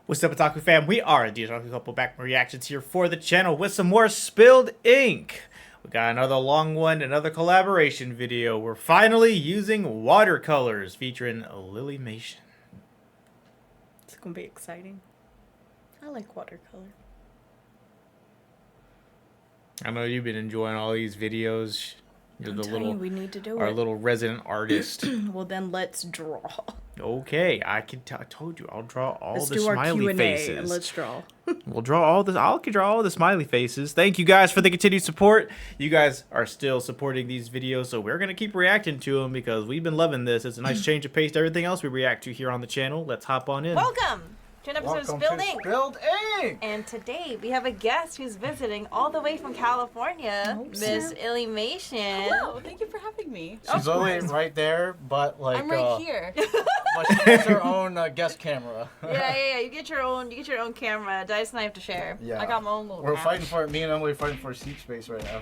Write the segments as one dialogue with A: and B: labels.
A: What's up, Otaku fam? We are the OtakuCouple back from reactions here for the channel with some more spilled ink. We got another long one, another collaboration video. We're finally using watercolors featuring illymation.
B: It's gonna be exciting. I like watercolor.
A: I know you've been enjoying all these videos. You're the little,
B: we need to do
A: our
B: it.
A: little resident artist.
B: Well, then let's draw.
A: Okay, I told you I'll draw all
B: Let's
A: the
B: do our
A: smiley
B: Q&A
A: faces.
B: and let's draw.
A: We'll draw all this. I'll draw all the smiley faces. Thank you guys for the continued support. You guys are still supporting these videos, so we're gonna keep reacting to them because we've been loving this. It's a nice change of pace to everything else we react to here on the channel. Let's hop on in.
C: Welcome to an episode of Spilled Ink.
D: Spilled Ink.
C: And today we have a guest who's visiting all the way from California, Miss illymation.
E: Hello, thank you for having me.
D: She's only right there, but like
E: I'm right here.
D: But she has her own guest camera.
C: Yeah. You get your own camera. Dice and I have to share.
D: Yeah.
E: I got my own little
D: We're
E: couch.
D: fighting for it. Me and Emily are fighting for seat space right now.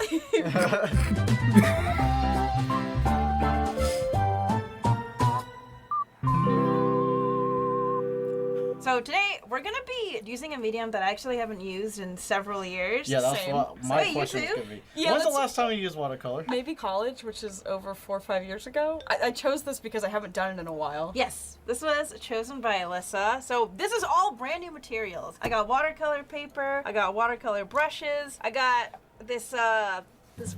C: So today we're gonna be using a medium that I actually haven't used in several years.
D: Yeah, that's
E: Same.
D: what my
C: Wait, you
D: question is
C: too?
D: gonna be.
E: Yeah,
D: When's the
E: that's-
D: last time you used watercolor?
E: Maybe college, which is over 4 or 5 years ago. I chose this because I haven't done it in a while.
C: Yes, this was chosen by Alyssa. So this is all brand new materials. I got watercolor paper, I got watercolor brushes, I got this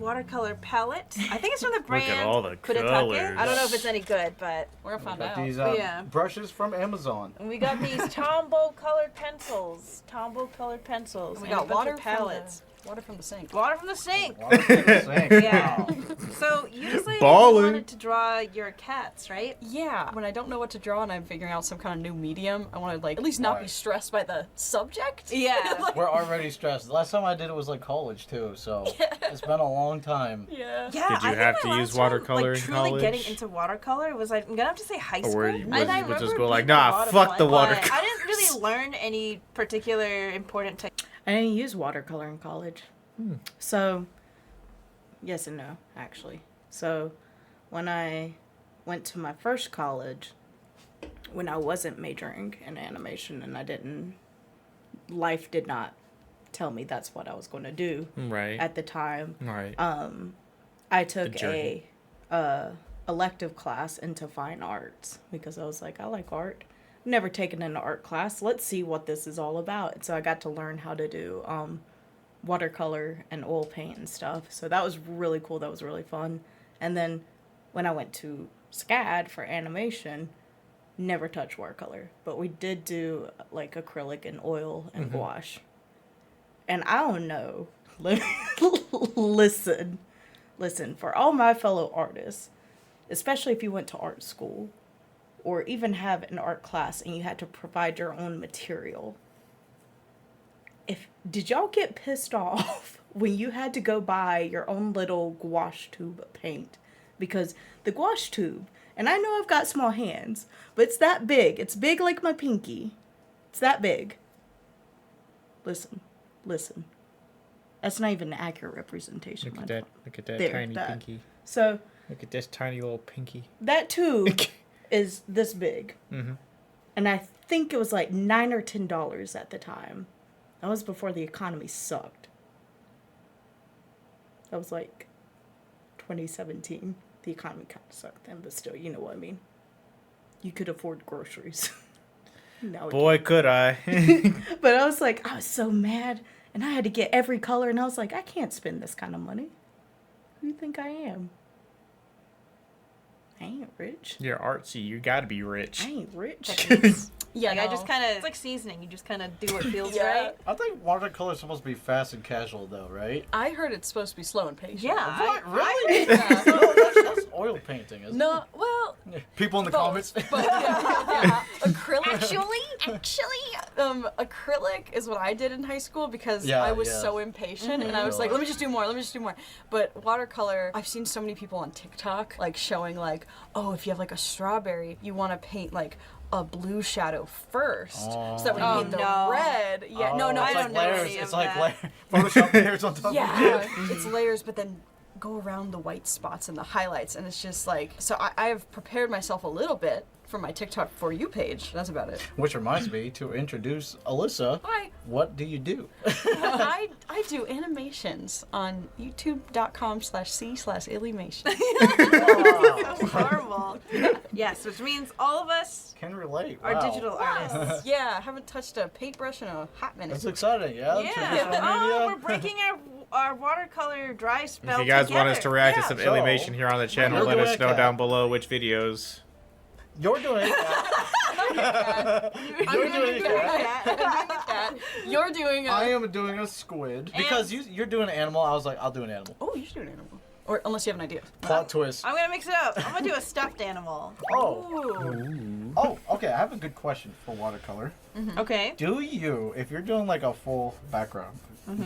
C: watercolor palette. I think it's from the brand
A: Look at all the
C: Pawtucket.
A: colors.
C: I don't know if it's any good, but
E: We're gonna find
D: Got
E: out.
D: these
C: Yeah.
D: brushes from Amazon.
C: and we got these Tombow colored pencils. Tombow colored pencils.
E: And we
C: and
E: got
C: a bunch
E: water
C: of palettes.
E: Water from the sink.
C: Water from the sink.
D: Water from the sink.
C: Yeah.
D: Wow.
C: So usually
A: Ballin'.
C: you wanted to draw your cats, right?
E: Yeah, when I don't know what to draw and I'm figuring out some kind of new medium, I want to like at least not be
D: Right.
E: stressed by the subject.
C: Yeah.
D: We're already stressed. The last time I did it was like college too, so it's been a long time.
E: Yeah.
C: Yeah,
A: Did you
C: I think
A: have
C: my
A: to
C: last
A: use
C: time,
A: watercolor
C: like,
A: in
C: truly
A: college?
C: getting into watercolor was I'm gonna have to say high school.
A: Or were you-
C: And
A: was-
C: I
A: would just
C: remember
A: go like,
C: being a
A: nah,
C: lot of
A: fuck
C: fun,
A: the
C: but
A: watercolor.
C: I didn't really learn any particular important techniques.
B: I didn't use watercolor in college. So, yes and no, actually. So, when I went to my first college, when I wasn't majoring in animation and life did not tell me that's what I was going to do
A: Right.
B: at the time.
A: Right.
B: I took
A: The journey.
B: a elective class into fine arts because I was like, I like art. Never taken an art class. Let's see what this is all about. And so I got to learn how to do watercolor and oil paint and stuff. So that was really cool. That was really fun. And then when I went to SCAD for animation, never touched watercolor. But we did do like acrylic and oil and gouache. And I don't know. Listen, for all my fellow artists, especially if you went to art school or even have an art class and you had to provide your own material. Did y'all get pissed off when you had to go buy your own little gouache tube of paint? Because the gouache tube, and I know I've got small hands, but it's that big. It's big like my pinky. It's that big. Listen. That's not even an accurate representation.
A: Look at that
B: There,
A: tiny
B: that.
A: pinky.
B: So
A: Look at this tiny little pinky.
B: that tube is this big.
A: Mm-hmm.
B: And I think it was like $9 or $10 at the time. That was before the economy sucked. That was like 2017. The economy kind of sucked then, but still, you know what I mean. You could afford groceries. Now
A: Boy, could I.
B: But I was like, I was so mad. And I had to get every color. And I was like, I can't spend this kind of money. Who do you think I am? I ain't rich.
A: You're artsy. You gotta be rich.
B: I ain't rich.
C: Techniques.
E: Yeah,
C: Like I
E: no.
C: just kind of, it's like seasoning. You just kind of do what feels
E: Yeah.
C: right.
D: I think watercolor is supposed to be fast and casual though, right?
E: I heard it's supposed to be slow and patient.
C: Yeah.
D: What? Really?
E: Yeah.
D: No, that's oil painting, isn't
E: No, well,
D: it? People in the
E: both,
D: comments.
E: but yeah. Acrylic.
C: Actually,
E: Acrylic is what I did in high school because
D: Yeah,
E: I was
D: yeah.
E: so impatient and I was like, let me just do more. But watercolor, I've seen so many people on TikTok like showing like, oh, if you have like a strawberry, you want to paint like a blue shadow first, so that when you
C: Oh,
E: paint the
C: no.
E: red,
D: Oh,
E: no,
C: I
D: it's
C: don't
D: like
C: know
D: layers.
C: any of
D: It's like
C: that.
D: Photoshop layers on top
E: yeah,
D: of it.
E: it's layers, but then go around the white spots and the highlights, and it's just like, so I've prepared myself a little bit for my TikTok For You page. That's about it.
D: Which reminds me to introduce Alyssa.
E: Hi.
D: What do you do?
E: I do animations on youtube.com/c/illymation.
C: That's horrible. Yes, which means all of us
D: Can relate.
C: are
D: Wow.
C: digital artists.
E: Yeah, I haven't touched a paintbrush in a hot minute.
D: That's exciting, yeah?
C: Yeah.
D: Traditional
C: Oh,
D: media.
C: we're breaking our watercolor dry spell.
A: If you guys want us to
C: together.
A: react
C: Yeah.
A: to some
D: So,
A: illymation here on the channel,
D: you're
A: let
D: doing
A: us
D: a
A: know
D: cat.
A: down below which videos.
D: You're doing that. You're doing that.
E: You're doing a...
D: I am doing a squid. Because you're doing an animal, I was like, I'll do an animal.
E: Oh, you should do an animal. Or unless you have an idea.
D: Plot twist.
C: I'm gonna mix it up. I'm gonna do a stuffed animal.
D: Oh.
E: Ooh.
D: Oh, okay, I have a good question for watercolor.
C: Okay.
D: Do you, if you're doing like a full background,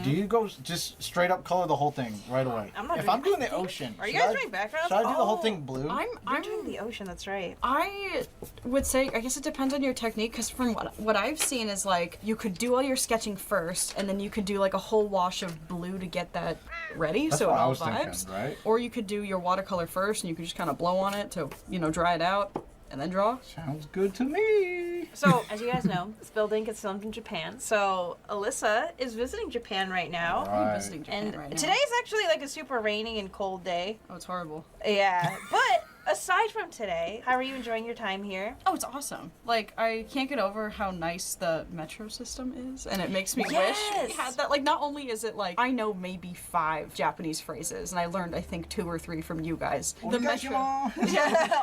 D: do you go just straight up color the whole thing right away?
C: I'm not
D: if
C: doing-
D: I'm doing the ocean,
C: Are you
D: should
C: guys
D: I-
C: doing backgrounds?
D: Should I do the whole
C: Oh,
D: thing blue?
C: You're
E: I'm
C: doing the ocean. That's right.
E: I would say, I guess it depends on your technique, because from what I've seen is like, you could do all your sketching first, and then you could do like a whole wash of blue to get that ready,
D: That's
E: so
D: what
E: it
D: I
E: all
D: was thinking,
E: vibes.
D: right?
E: Or you could do your watercolor first, and you could just kind of blow on it to, dry it out, and then draw.
D: Sounds good to me.
C: So, as you guys know, this building gets filmed in Japan. So, Alyssa is visiting Japan right now.
E: I'm
D: Right.
E: visiting Japan
C: And
E: right now.
C: today's actually like a super rainy and cold day.
E: Oh, it's horrible.
C: Yeah. But aside from today, how are you enjoying your time here?
E: Oh, it's awesome. Like, I can't get over how nice the metro system is, and it makes me wish
C: Yes!
E: we had that. Like, not only is it like, I know maybe 5 Japanese phrases, and I learned, I think, 2 or 3 from you guys. The metro.
C: Yeah.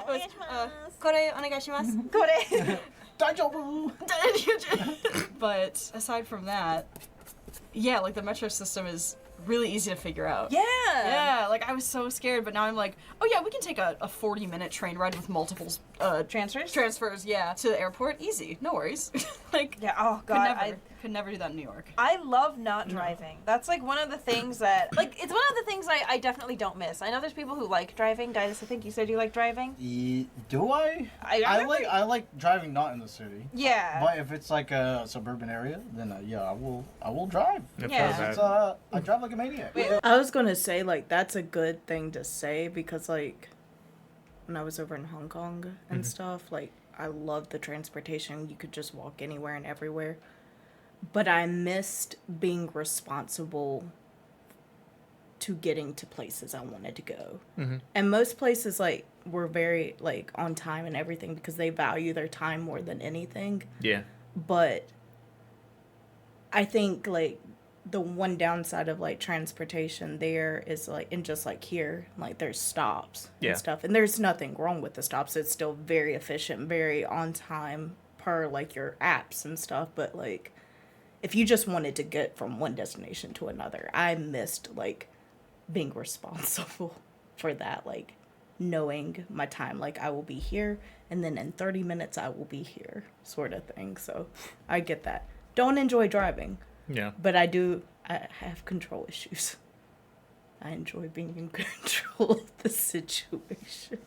E: was, Kore onegaishimasu.
C: Kore.
D: Daijoubu.
E: But aside from that, yeah, like the metro system is really easy to figure out.
C: Yeah.
E: Yeah, like I was so scared, but now I'm like, oh yeah, we can take a 40-minute train ride with multiple
C: Transfers?
E: yeah, to the airport. Easy, no worries. Like,
C: Yeah. Oh
E: could
C: God.
E: could never do that in New York.
C: I love not driving. That's like one of the things that it's one of the things I definitely don't miss. I know there's people who like driving. Didas, I think you said you like driving.
D: Do I?
C: I remember-
D: I like driving not in the city.
C: Yeah.
D: But if it's like a suburban area, then yeah, I will drive.
A: If
C: Yeah.
A: that-
D: It's I drive like a maniac.
C: Wait.
B: I was gonna say, like, that's a good thing to say because, like, when I was over in Hong Kong and stuff, like, I loved the transportation. You could just walk anywhere and everywhere. But I missed being responsible to getting to places I wanted to go. And most places, like, were very, like, on time and everything because they value their time more than anything.
A: Yeah.
B: But I think, like, the one downside of, like, transportation there is, like, and just like here, like, there's stops
A: Yeah.
B: and stuff, and there's nothing wrong with the stops. It's still very efficient, very on time per, like, your apps and stuff. But, like, if you just wanted to get from one destination to another, I missed, like, being responsible for that, like, knowing my time, like, I will be here and then in 30 minutes I will be here, sort of thing. So I get that. Don't enjoy driving,
A: Yeah.
B: but I have control issues. I enjoy being in control of the situation.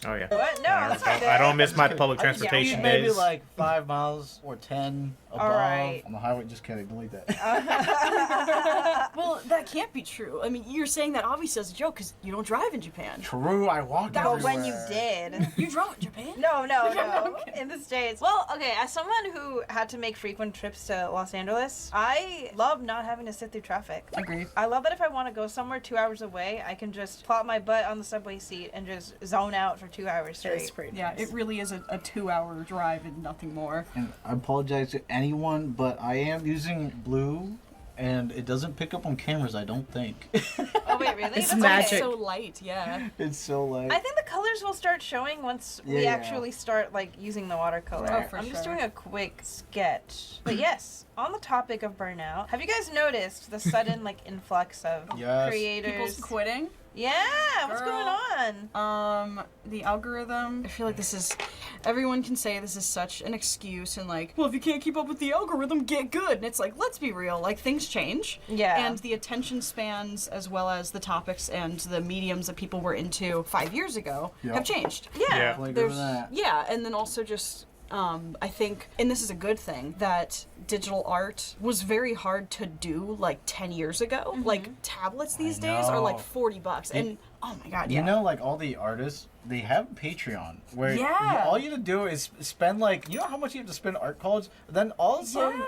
A: Oh yeah.
C: What? No, that's not good.
A: I don't miss my public
D: I just
A: transportation
D: commute maybe
A: days.
D: like 5 miles or 10 above
C: Alright.
D: on the highway. Just kidding, delete that.
E: Well, that can't be true. I mean, you're saying that obviously as a joke because you don't drive in Japan.
D: True, I walk
C: But
D: everywhere.
C: when you did.
E: You drove in Japan?
C: No. In the States. Well, okay, as someone who had to make frequent trips to Los Angeles, I love not having to sit through traffic.
E: Agreed.
C: I love that if I want to go somewhere 2 hours away, I can just plop my butt on the subway seat and just zone out for 2 hours straight.
B: It's pretty
E: Yeah,
B: nice.
E: it really is a 2-hour drive and nothing more.
D: And I apologize to anyone, but I am using blue, and it doesn't pick up on cameras, I don't think.
C: Oh, wait, really?
B: It's
C: That's
B: magic.
C: okay.
E: So light, yeah.
D: It's so light.
C: I think the colors will start showing once we
D: Yeah.
C: actually start like using the watercolor.
E: Oh, for
C: I'm just
E: sure.
C: doing a quick sketch. But yes, on the topic of burnout, have you guys noticed the sudden like influx of
D: Yes.
C: creators?
E: People's quitting.
C: Yeah, what's
E: Girl.
C: going on?
E: The algorithm. I feel like everyone can say this is such an excuse and like, well, if you can't keep up with the algorithm, get good. And it's like, let's be real, like things change.
C: Yeah.
E: And the attention spans as well as the topics and the mediums that people were into 5 years ago
D: Yep.
E: have changed.
C: Yeah.
A: Yeah.
D: Like
E: There's,
D: over that.
E: yeah, and then also just I think, and this is a good thing, that digital art was very hard to do like 10 years ago. Like tablets these days are like $40, and oh my god,
D: You know, like all the artists, they have Patreon where all you have to do is spend like, you know how much you have to spend art college? Then all of a sudden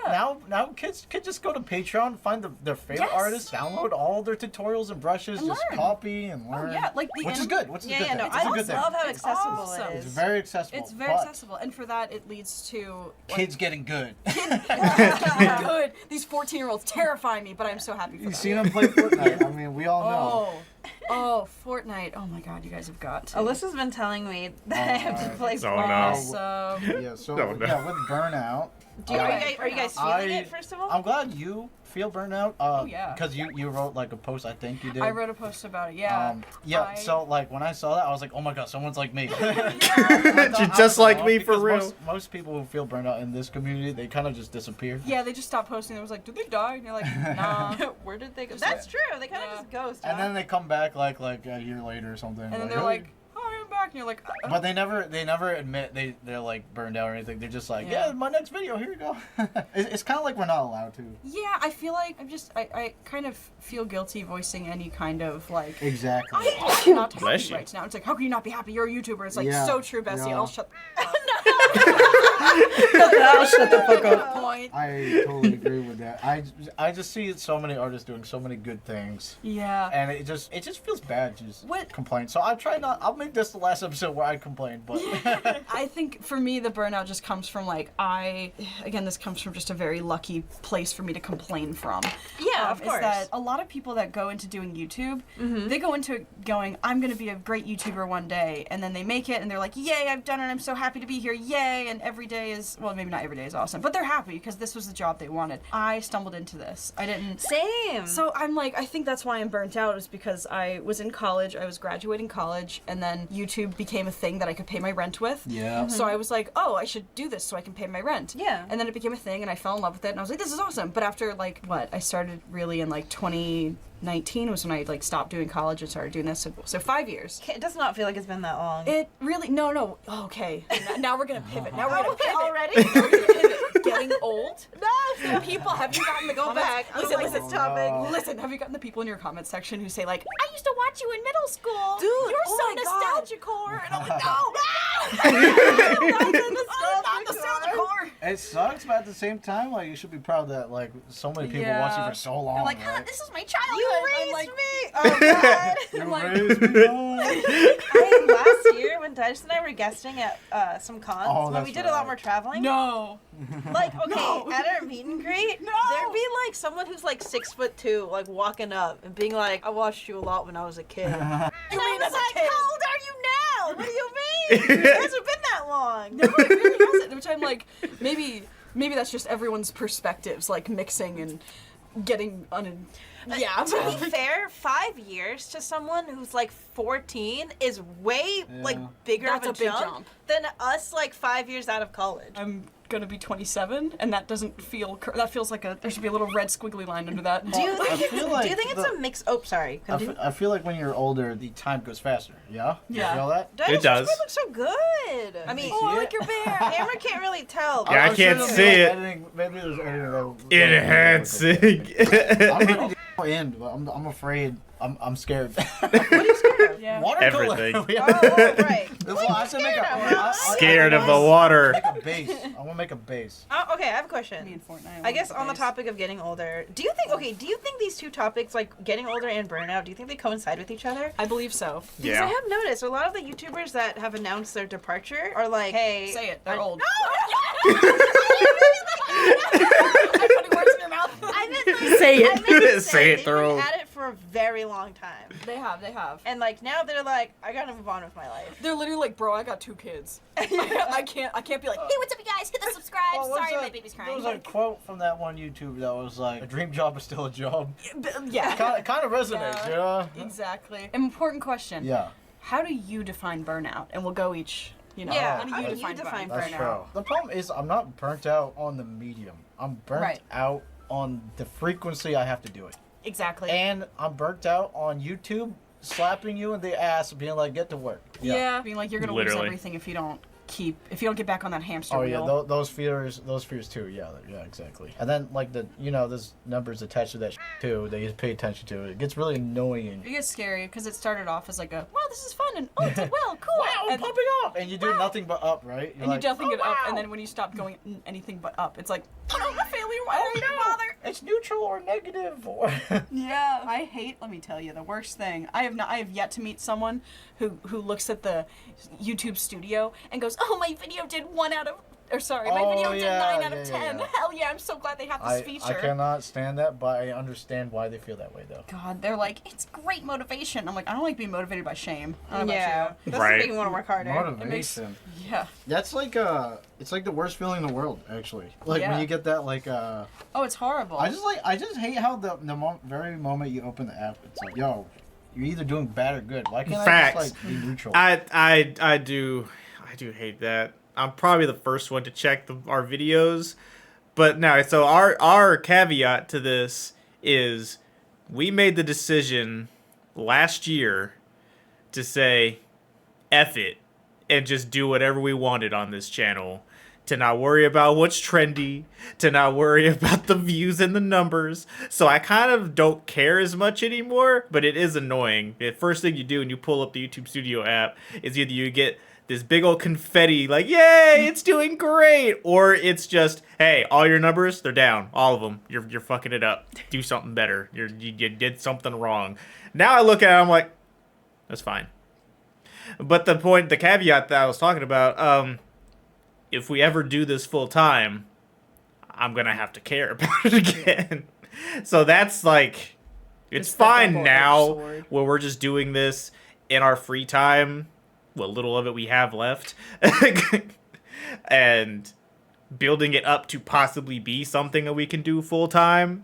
D: now kids could just go to Patreon, find their favorite artists, download all their tutorials and brushes,
E: and
D: just
E: learn.
D: copy and learn.
E: Oh yeah, like the
D: which is good. Which is a good thing.
C: No,
D: It's
C: I
D: a good
C: love
D: thing.
C: how
E: It's
C: accessible
E: awesome.
C: it
D: It's
C: is.
D: very accessible.
E: It's very accessible, and for that it leads to
D: Kids getting good.
E: good. These 14-year-olds terrify me, but I'm so happy for them.
D: You seen them play Fortnite? I mean, we all know.
E: Oh, Fortnite. Oh my god, you guys have got to.
C: Alyssa's been telling me that I have to play
A: Oh,
C: Fortnite.
A: no.
E: Awesome.
D: Yeah, so
A: No, no.
D: yeah, with Burnout.
C: Are you guys feeling it, first of all?
D: I'm glad you feel Burnout.
E: yeah.
D: Because you wrote like a post, I think you did.
E: I wrote a post about it, yeah.
D: So like when I saw that, I was like, oh my god, someone's like me.
A: You're just like me for
D: Because
A: real.
D: Most people who feel burnout in this community, they kind of just disappear.
E: Yeah, they just stopped posting. It was like, did they die? And you're like, nah. Where did they go?
C: That's true. They kind of just ghost.
D: And then they come back like a year later or something.
E: And then
D: like,
E: they're
D: "Hey."
E: like, oh, I'm back. And you're like,
D: But they never admit they're like burned out or anything. They're just like, yeah, my next video, here you go. It's kind of like we're not allowed to.
E: yeah, I feel like I kind of feel guilty voicing any kind of like.
D: Exactly.
E: I cannot happy
A: Bless you.
E: right now. It's like, how can you not be happy? You're a YouTuber. It's like
D: Yeah,
E: so true, Bessie.
D: yeah.
E: I'll shut.
B: I'll shut the fuck up.
E: Point.
D: I totally agree with that. I just see so many artists doing so many good things.
E: Yeah.
D: And it just feels bad to just
E: What-
D: complain. So I'll make this the last episode where I complain, but
E: I think for me the burnout just comes from like this comes from just a very lucky place for me to complain from.
C: Yeah, of course.
E: Is that a lot of people that go into doing YouTube, they go into it going, I'm gonna be a great YouTuber one day, and then they make it and they're like, yay, I've done it, I'm so happy to be here, yay, and every day is, well, maybe not every day is awesome, but they're happy because this was the job they wanted. I stumbled into this. I didn't.
C: Same.
E: So I'm like, I think that's why I'm burnt out, is because I was in college, I was graduating college, and then YouTube became a thing that I could pay my rent with.
D: yeah.
E: So I was like, oh, I should do this so I can pay my rent.
C: Yeah.
E: And then it became a thing, and I fell in love with it, and I was like, this is awesome. But after, like, I started really in, like, 2019 was when I, like, stopped doing college and started doing this. So 5 years.
C: It does not feel like it's been that long.
E: It really, no. Okay. Now we're going to pivot. Now we're going to pivot.
C: Already?
E: Now we're gonna pivot. Getting old.
C: No.
E: So people, have you gotten the
C: Go
E: comments?
C: back. I don't
E: Listen,
C: like
E: listen.
C: this topic.
E: Listen, have you gotten the people in your comment section who say like, I used to watch you in middle school.
C: Dude,
E: you're
C: oh
E: so
C: my God.
E: nostalgia core. And I'm like, no,
C: Not the
E: I'm not nostalgia core.
D: It sucks, but at the same time, like, you should be proud that like so many people watch you for so long.
E: They're like,
D: right?
E: this is my childhood.
C: You
E: I'm
C: raised
E: like,
C: me. Oh God.
D: You
E: I'm like-
D: raised me up.
C: Last year when Dice and I were guesting at some cons,
D: Oh,
C: when
D: that's
C: we did a lot
D: right.
C: more traveling.
E: no.
C: Like, okay,
E: No.
C: at our meet and greet, there'd be like someone who's like 6'2", like walking up and being like, I watched you a lot when I was a kid. And I was
E: as a
C: like,
E: kid?
C: how old are you now? What do you mean? It hasn't been that long.
E: No, it really hasn't. Which I'm like, maybe that's just everyone's perspectives, like mixing and getting yeah.
C: To be fair, 5 years to someone who's like 14 is way like bigger
E: That's
C: of
E: a big
C: jump
E: jump.
C: than us like 5 years out of college.
E: I'm gonna be 27, and that doesn't feel. That feels like there should be a little red squiggly line under that.
C: Do you think
D: feel like
C: do you think it's a mix? Oh, sorry.
D: I feel like when you're older, the time goes faster. Yeah.
E: Yeah.
D: You feel that?
A: It does.
C: It looks so good. I mean,
E: Oh, I like your bear.
C: camera can't really tell.
A: Yeah, I
D: I'm
A: can't
D: sure
A: see
D: there's
A: it.
D: editing- Maybe there's editing.
A: Enhancing.
D: I'm ready to end, but I'm afraid. I'm scared.
E: Yeah.
D: Watercolor.
A: Everything.
C: Oh, right.
D: Well, I should make a.
A: Scared of the water.
D: Make a base. I want to make a base.
C: Oh, okay, I have a
E: Me
C: question.
E: and Fortnite.
C: I guess on the topic of getting older, do you think these two topics, like getting older and burnout, do you think they coincide with each other?
E: I believe so.
C: Because I
A: Yeah.
C: have noticed a lot of the YouTubers that have announced their departure are like, hey,
E: Say it. They're old.
C: I'm
E: putting words in your mouth.
C: I meant like,
B: Say it.
C: I meant to
A: Say it,
C: they've
A: they're
C: been
A: old.
C: at it for a very long time.
E: They have.
C: And like now they're like, I gotta move on with my life.
E: They're literally like, bro, I got 2 kids. I can't be like, hey, what's up, you guys? Hit the subscribe.
D: Oh, what's
E: Sorry,
D: that?
E: my baby's
D: There
E: crying.
D: was a quote from that one YouTube that was like, "A dream job is still a job."
E: Yeah.
D: Kind of resonates,
E: Yeah.
D: yeah.
E: Exactly. Important question.
D: Yeah.
E: How do you define burnout? And we'll go each.
C: Yeah,
E: how do
C: how
E: you
C: do you
E: define
C: define
E: burnout?
D: That's
C: burnout.
D: true. The problem is I'm not burnt out on the medium. I'm burnt
E: Right.
D: out on the frequency I have to do it.
E: Exactly.
D: And I'm burnt out on YouTube slapping you in the ass and being like, get to work.
E: yeah. Being like, you're gonna lose
A: Literally.
E: everything if you don't get back on that hamster
D: Oh
E: wheel.
D: yeah, those fears too. Yeah, exactly. And then like there's numbers attached to that too that you pay attention to. It gets really annoying.
E: It gets scary because it started off as like a, wow, this is fun, and oh, it did well, cool.
D: Wow,
E: and,
D: popping up, and you do nothing but up, right? You're
E: and
D: like,
E: you do nothing but up,
D: wow.
E: and then when you stop going anything but up, it's like, oh, my failure, why did I even bother?
D: It's neutral or negative. Or
E: Yeah, I hate. Let me tell you, the worst thing. I have yet to meet someone who looks at the YouTube studio and goes, "Oh, my video did my video did 9 out of 10.
D: Yeah.
E: Hell yeah, I'm so glad they have this feature."
D: I cannot stand that, but I understand why they feel that way though.
E: God, they're like, it's great motivation. I'm like, I don't like being motivated by shame. I don't know
C: Yeah,
E: about
C: that's
A: Right.
C: the thing you want to work harder.
D: Motivation.
E: you. Yeah.
D: That's like it's like the worst feeling in the world, actually. Like
E: Yeah.
D: when you get that like
E: Oh, it's horrible.
D: I just hate how the very moment you open the app, it's like, yo, you're either doing bad or good. Why can't
A: Facts.
D: I just like be neutral?
A: I do hate that. I'm probably the first one to check our videos, but no. So our caveat to this is we made the decision last year to say F it and just do whatever we wanted on this channel. To not worry about what's trendy, to not worry about the views and the numbers. So I kind of don't care as much anymore, but it is annoying. The first thing you do when you pull up the YouTube Studio app is either you get this big old confetti like, yay, it's doing great, or it's just, hey, all your numbers, they're down, all of them. You're fucking it up. Do something better. You did something wrong. Now I look at it, I'm like, that's fine. But the caveat that I was talking about, if we ever do this full time, I'm gonna have to care about it again. So that's like, it's
B: the
A: fine
B: double-edged
A: now
B: sword.
A: where we're just doing this in our free time, what little of it we have left, and building it up to possibly be something that we can do full time.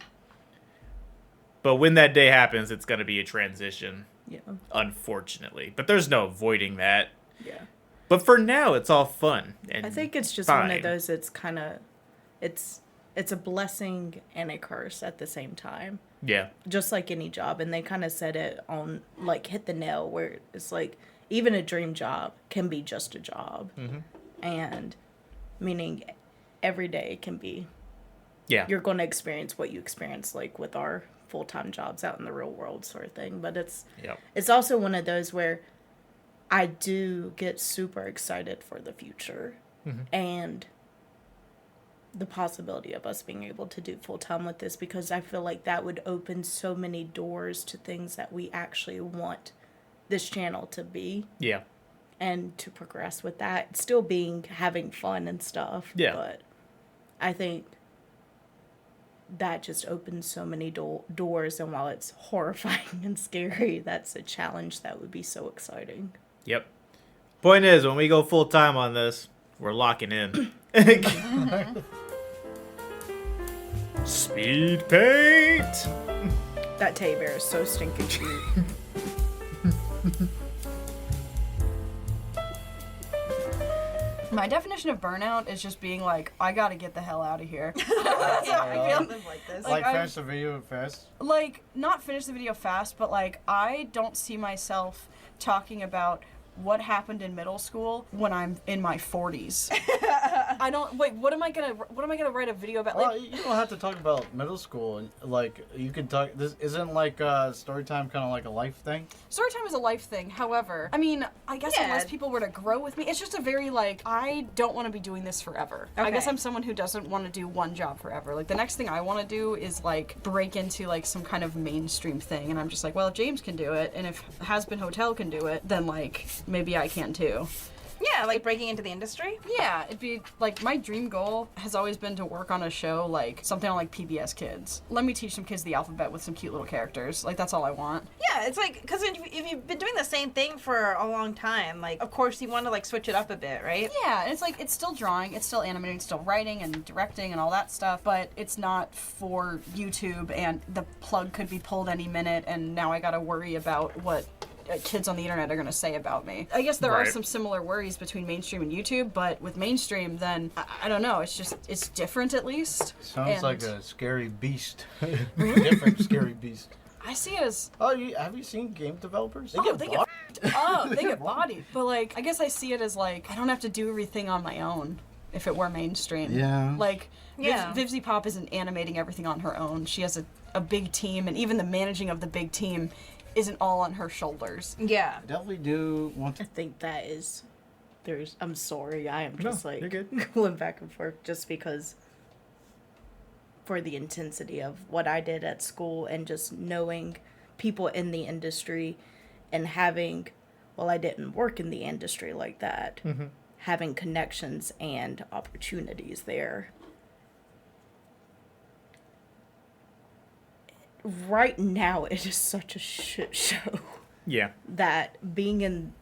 A: But when that day happens, it's gonna be a transition,
B: Yeah.
A: unfortunately. But there's no avoiding that.
B: Yeah.
A: But for now, it's all fun. And
B: I think it's just one
A: fine.
B: of those. It's kind of, it's a blessing and a curse at the same time.
A: Yeah.
B: Just like any job, and they kind of said it on like hit the nail where it's like even a dream job can be just a job, and meaning every day can be.
A: Yeah.
B: You're going to experience what you experience like with our full-time jobs out in the real world sort of thing, but it's also one of those where I do get super excited for the future and the possibility of us being able to do full-time with this, because I feel like that would open so many doors to things that we actually want this channel to be.
A: Yeah.
B: And to progress with that, still having fun and stuff.
A: Yeah.
B: But I think that just opens so many doors, and while it's horrifying and scary, that's a challenge that would be so exciting.
A: Yep. Point is, when we go full time on this, we're locking in. Speed paint.
B: That teddy bear is so stinking cute.
E: My definition of burnout is just being like, I gotta get the hell out of here.
C: Yeah,
E: I feel.
C: live like this.
D: Like
E: I'm-
D: finish the video fast.
E: Like, not finish the video fast, but like, I don't see myself talking about what happened in middle school when I'm in my 40s. I don't. Wait, what am I gonna write a video about?
D: Well,
E: Like,
D: you don't have to talk about middle school. Like you can talk. This isn't like story time, kind of like a life thing.
E: story time is a life thing. However, I mean, I guess
C: Yeah.
E: unless people were to grow with me, it's just a very like, I don't want to be doing this forever. I guess
C: Okay.
E: I'm someone who doesn't want to do one job forever. Like, the next thing I want to do is like break into like some kind of mainstream thing, and I'm just like, well, if James can do it, and if Has Been Hotel can do it, then like maybe I can too.
C: Yeah, like breaking into the industry.
E: Yeah, it'd be like, my dream goal has always been to work on a show like something on like PBS Kids. Let me teach some kids the alphabet with some cute little characters. Like, that's all I want.
C: Yeah, it's like, because if you've been doing the same thing for a long time, like, of course you want to like switch it up a bit, right?
E: Yeah, and it's like, it's still drawing, it's still animating, it's still writing and directing and all that stuff, but it's not for YouTube, and the plug could be pulled any minute, and now I gotta worry about what kids on the internet are going to say about me. I guess there are
A: Right.
E: some similar worries between mainstream and YouTube, but with mainstream, then I don't know, it's different at least.
D: Sounds
E: And
D: like a scary beast. Different scary beast.
E: I see it as,
D: Oh, have you seen game developers? They
E: oh,
D: get
E: they
D: blocked.
E: get Oh, they get bodied. But, like, I guess I see it as, like, I don't have to do everything on my own if it were mainstream.
D: Yeah.
E: Like,
C: Yeah.
E: Vivzy Pop isn't animating everything on her own. She has a big team, and even the managing of the big team isn't all on her shoulders.
C: Yeah.
D: I definitely do want
B: I
D: to.
B: think that is. I'm sorry. I am just
A: you're good.
B: going back and forth just because for the intensity of what I did at school and just knowing people in the industry and having, well, I didn't work in the industry like that, having connections and opportunities there. Right now, it is such a shit show
A: Yeah.
B: that being in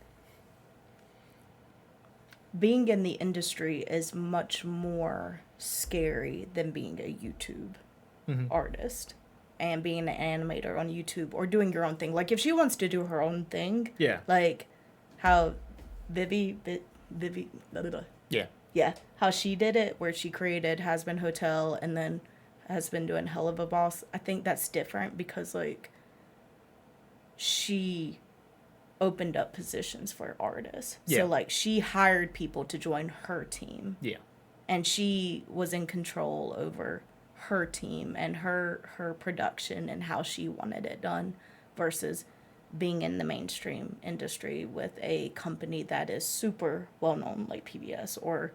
B: the industry is much more scary than being a YouTube artist and being an animator on YouTube or doing your own thing. Like, if she wants to do her own thing,
A: Yeah.
B: like how Vivi, blah, blah, blah.
A: Yeah.
B: How she did it, where she created Has Been Hotel and then has been doing Hell of a Boss. I think that's different because, like, she opened up positions for artists.
A: Yeah.
B: So, like, she hired people to join her team.
A: Yeah.
B: And she was in control over her team and her production and how she wanted it done versus being in the mainstream industry with a company that is super well known like PBS or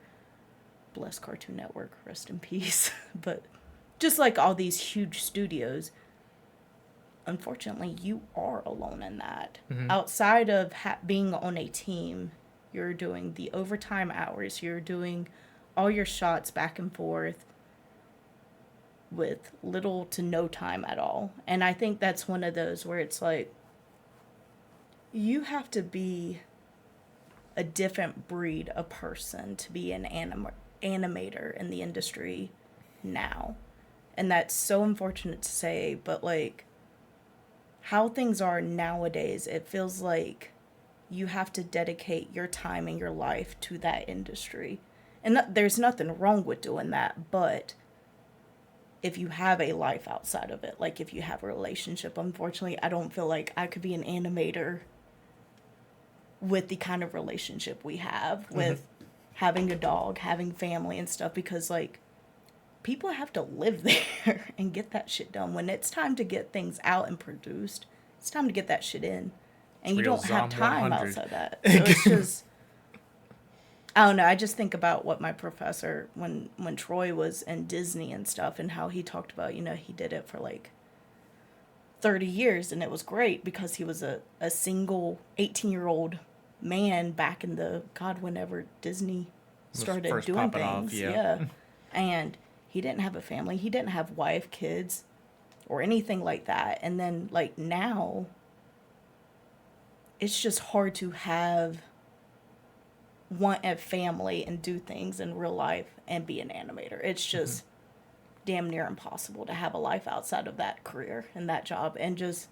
B: bless Cartoon Network, rest in peace. But just like all these huge studios, unfortunately, you are alone in that. Outside of being on a team, you're doing the overtime hours, you're doing all your shots back and forth with little to no time at all. And I think that's one of those where it's like, you have to be a different breed of person to be an animator in the industry now. And that's so unfortunate to say, but like how things are nowadays, it feels like you have to dedicate your time and your life to that industry. And there's nothing wrong with doing that, but if you have a life outside of it, like if you have a relationship, unfortunately, I don't feel like I could be an animator with the kind of relationship we have with having a dog, having family and stuff, because like people have to live there and get that shit done. When it's time to get things out and produced, it's time to get that shit in. And you
A: Real
B: don't have
A: Zom
B: time
A: 100.
B: outside that. So it's just, I don't know. I just think about what my professor, when Troy was in Disney and stuff, and how he talked about, you know, he did it for like 30 years, and it was great because he was a single 18-year-old man back in the, God, whenever Disney started
A: first
B: doing
A: popping off,
B: things.
A: yeah.
B: And he didn't have a family. He didn't have wife, kids, or anything like that. And then, like, now, it's just hard to want a family and do things in real life and be an animator. It's just damn near impossible to have a life outside of that career and that job, and just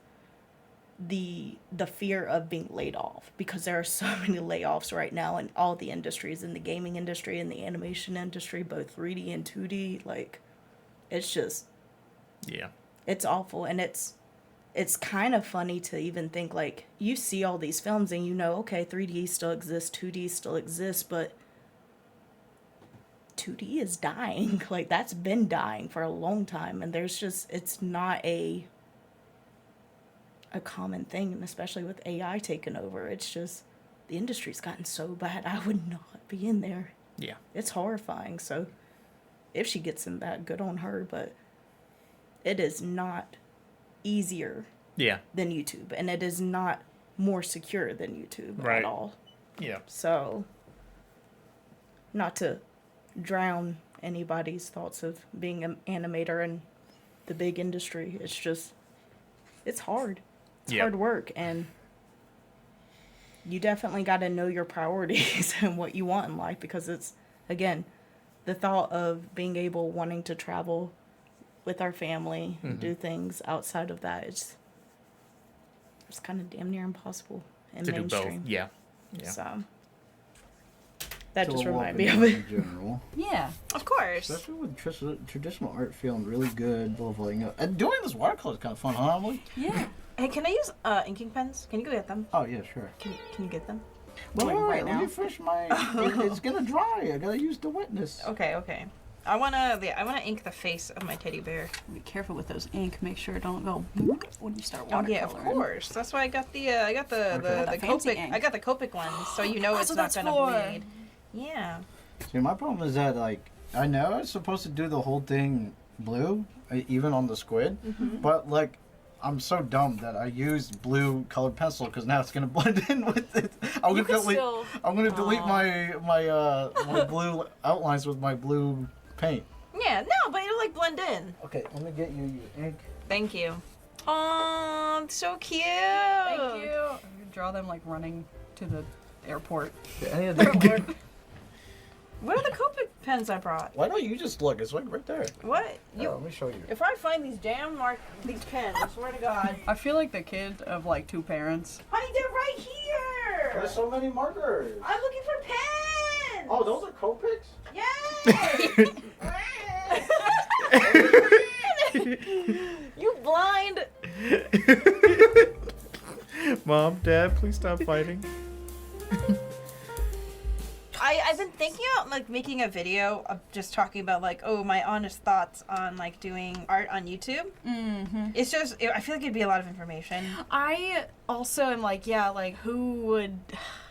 B: the fear of being laid off, because there are so many layoffs right now in all the industries, in the gaming industry and the animation industry, both 3D and 2D. Like, it's just,
A: Yeah.
B: it's awful. And it's kind of funny to even think, like, you see all these films and you know, okay, 3D still exists, 2D still exists, but 2D is dying. Like, that's been dying for a long time, and there's just, it's not a common thing, and especially with AI taking over, it's just, the industry's gotten so bad. I would not be in there.
A: Yeah.
B: It's horrifying. So if she gets in that, good on her, but it is not easier
A: Yeah.
B: than YouTube, and it is not more secure than YouTube
A: Right.
B: at all.
A: Yeah.
B: So, not to drown anybody's thoughts of being an animator in the big industry, it's just, it's hard. It's
A: Yeah.
B: hard work, and you definitely got to know your priorities and what you want in life, because it's, again, the thought of being wanting to travel with our family and do things outside of that, it's kind of damn near impossible in
A: To do
B: mainstream.
A: both. Yeah. Yeah.
B: So that
F: So
B: just
F: we'll
B: reminded
F: walk
B: me
F: in
B: of it.
F: In general,
E: Yeah.
C: Of course.
F: especially with traditional art feeling really good, both like
D: And doing this watercolor is kind of fun, huh, Emily?
E: Yeah.
C: Hey, can I use inking pens? Can you go get them?
D: Oh yeah, sure.
C: Can you get them?
D: Well,
E: Like, right
D: let
E: now?
D: me finish my. It's gonna dry. I gotta use the wetness.
C: Okay. I wanna ink the face of my teddy bear.
E: Be careful with those ink. Make sure it don't go when you start
C: Oh
E: watercoloring.
C: yeah, of course. That's why I got the the
E: fancy
C: Copic.
E: ink.
C: I got the Copic one, so you know it's
E: what
C: not
E: that's
C: gonna
E: for.
C: bleed. Yeah.
D: See, my problem is that like I know I was supposed to do the whole thing blue, even on the squid, but like. I'm so dumb that I used blue colored pencil because now it's gonna blend in with it. I'm gonna delete my my blue outlines with my blue paint.
C: Yeah, no, but it'll like blend in.
D: Okay, let me get you your ink.
C: Thank you. Oh, so cute.
E: Thank you. I'm gonna draw them like running to the airport.
D: Any of that?
C: What are the Copic pens I brought?
D: Why don't you just look? It's like right there.
C: What?
D: Let me show you.
C: If I find these these pens, I swear to God.
E: I feel like the kid of like 2 parents.
C: Honey, they're right here.
D: There's so many markers.
C: I'm looking for pens.
D: Oh, those are Copics?
C: Yes. You blind.
A: Mom, Dad, please stop fighting.
C: I've been thinking about like making a video of just talking about like my honest thoughts on like doing art on YouTube. It's just I feel like it'd be a lot of information.
E: I also am like, yeah, like who would,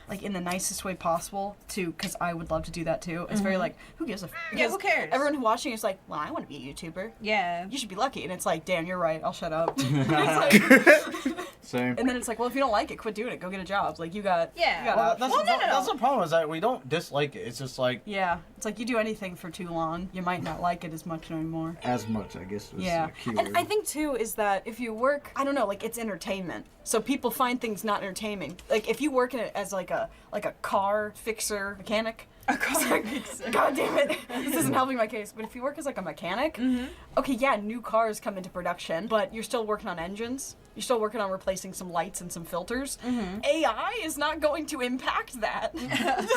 E: like in the nicest way possible because I would love to do that too. It's very like, who gives a
C: Yeah, who cares?
E: Everyone watching is like, well, I want to be a YouTuber.
C: Yeah.
E: You should be lucky. And it's like, damn, you're right. I'll shut up. It's like,
D: Same.
E: and then it's like, well, if you don't like it, quit doing it. Go get a job. Like you got.
C: Yeah.
E: You got
D: Well,
E: options.
D: that's the problem is that we don't dislike it. It's just like
E: Yeah. It's like you do anything for too long, you might not like it as much anymore.
D: as much, I guess. Was
E: Yeah.
D: the key
E: And
D: word.
E: I think too is that if you work, I don't know, like it's entertainment. So people find things not entertaining. Like if you work in it as like a car fixer mechanic.
C: A car fixer.
E: God damn it. This isn't helping my case. But if you work as like a mechanic, okay, yeah, new cars come into production, but you're still working on engines. You're still working on replacing some lights and some filters. AI is not going to impact that.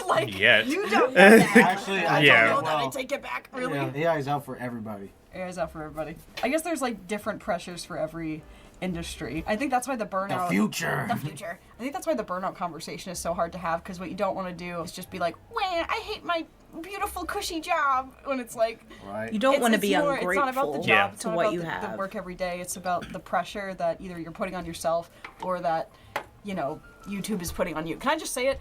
E: Like,
A: Yet.
C: You don't know that.
D: Actually, I
A: Yeah.
E: don't know that. I
D: well,
E: take it back. Really?
D: yeah, AI is out for everybody.
E: AI's out for everybody. I guess there's like different pressures for every industry. I think that's why the burnout.
D: The future.
E: The future. I think that's why the burnout conversation is so hard to have because what you don't want to do is just be like, "Wait, I hate my beautiful cushy job." When it's like,
D: Right.
B: You don't want to
E: it's
B: be
E: more-
B: ungrateful
E: It's not about the job.
A: Yeah.
E: It's
B: to
E: not
B: what
E: about
B: you
E: the
B: have.
E: work every day. It's about the pressure that either you're putting on yourself or that, YouTube is putting on you. Can I just say it?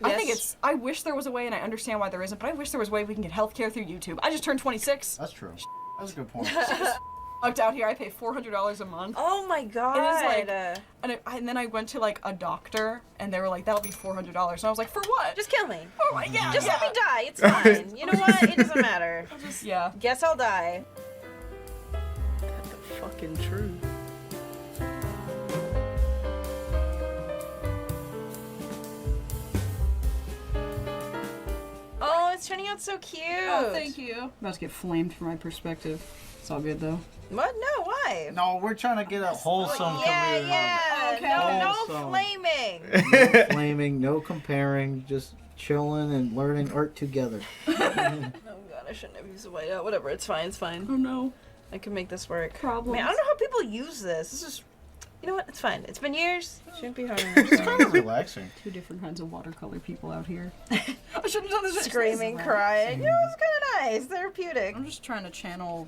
E: I think
C: Yes.
E: I wish there was a way, and I understand why there isn't, but I wish there was a way we can get healthcare through YouTube. I just turned 26.
D: That's true. That's a good point.
E: Fucked out here. I pay $400 a month.
C: Oh my God.
E: It is like, and then I went to like a doctor, and they were like, "That'll be $400," and I was like, "For what?"
C: just kill me.
E: oh my, yeah,
C: Just
E: yeah.
C: let me die. It's fine. You know what? It doesn't matter.
E: Yeah.
C: Guess I'll die.
B: The fucking truth.
C: Oh, it's turning out so cute.
E: Oh, thank you. I'm about to get flamed for my perspective. It's all good though.
C: What? No, why?
D: No, we're trying to get a wholesome
C: Yeah,
D: career.
C: yeah.
E: Okay.
C: No
D: Wholesome.
C: flaming.
D: No flaming, no comparing, just chilling and learning art together.
C: Oh God, I shouldn't have used the whiteout. Whatever, it's fine. It's fine.
E: Oh no.
C: I can make this work.
E: Problems.
C: Man, I don't know how people use this. This is, you know what? It's fine. It's been years. Shouldn't be hard on
D: It's kind
C: yourself.
D: of relaxing.
E: 2 different kinds of watercolor people out here. I shouldn't have done this.
C: Screaming, crying. You know, it's kind of nice. Therapeutic.
E: I'm just trying to channel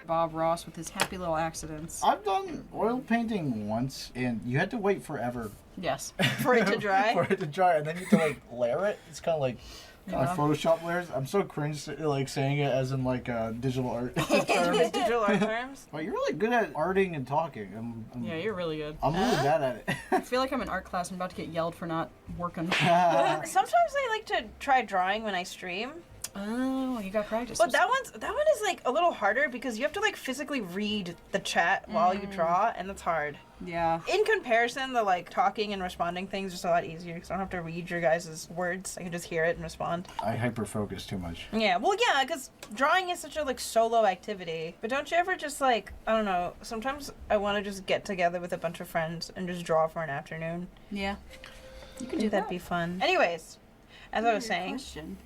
E: Bob Ross with his happy little accidents.
D: I've done oil painting once, and you had to wait forever
E: Yes.
C: For it to dry.
D: for it to dry, and then you have to like layer it. It's kind of like
E: Yeah.
D: Photoshop layers. I'm so cringe like saying it as in like digital art.
C: With digital art terms.
D: Well, you're really good at arting and talking. I'm
E: Yeah, you're really good.
D: I'm really bad at
E: I feel like I'm in art class. I'm about to get yelled for not working.
D: it.
C: Sometimes I like to try drawing when I stream.
E: Oh, you got practice.
C: But that one is like a little harder because you have to like physically read the chat while you draw, and that's hard.
E: Yeah.
C: In comparison, the like talking and responding things is a lot easier because I don't have to read your guys' words. I can just hear it and respond.
D: I hyper focus too much.
C: Yeah, well, yeah, because drawing is such a like solo activity. But don't you ever just like, I don't know, sometimes I want to just get together with a bunch of friends and just draw for an afternoon.
E: Yeah. You
C: I think that'd be fun. Anyways, as I was saying,
E: Question.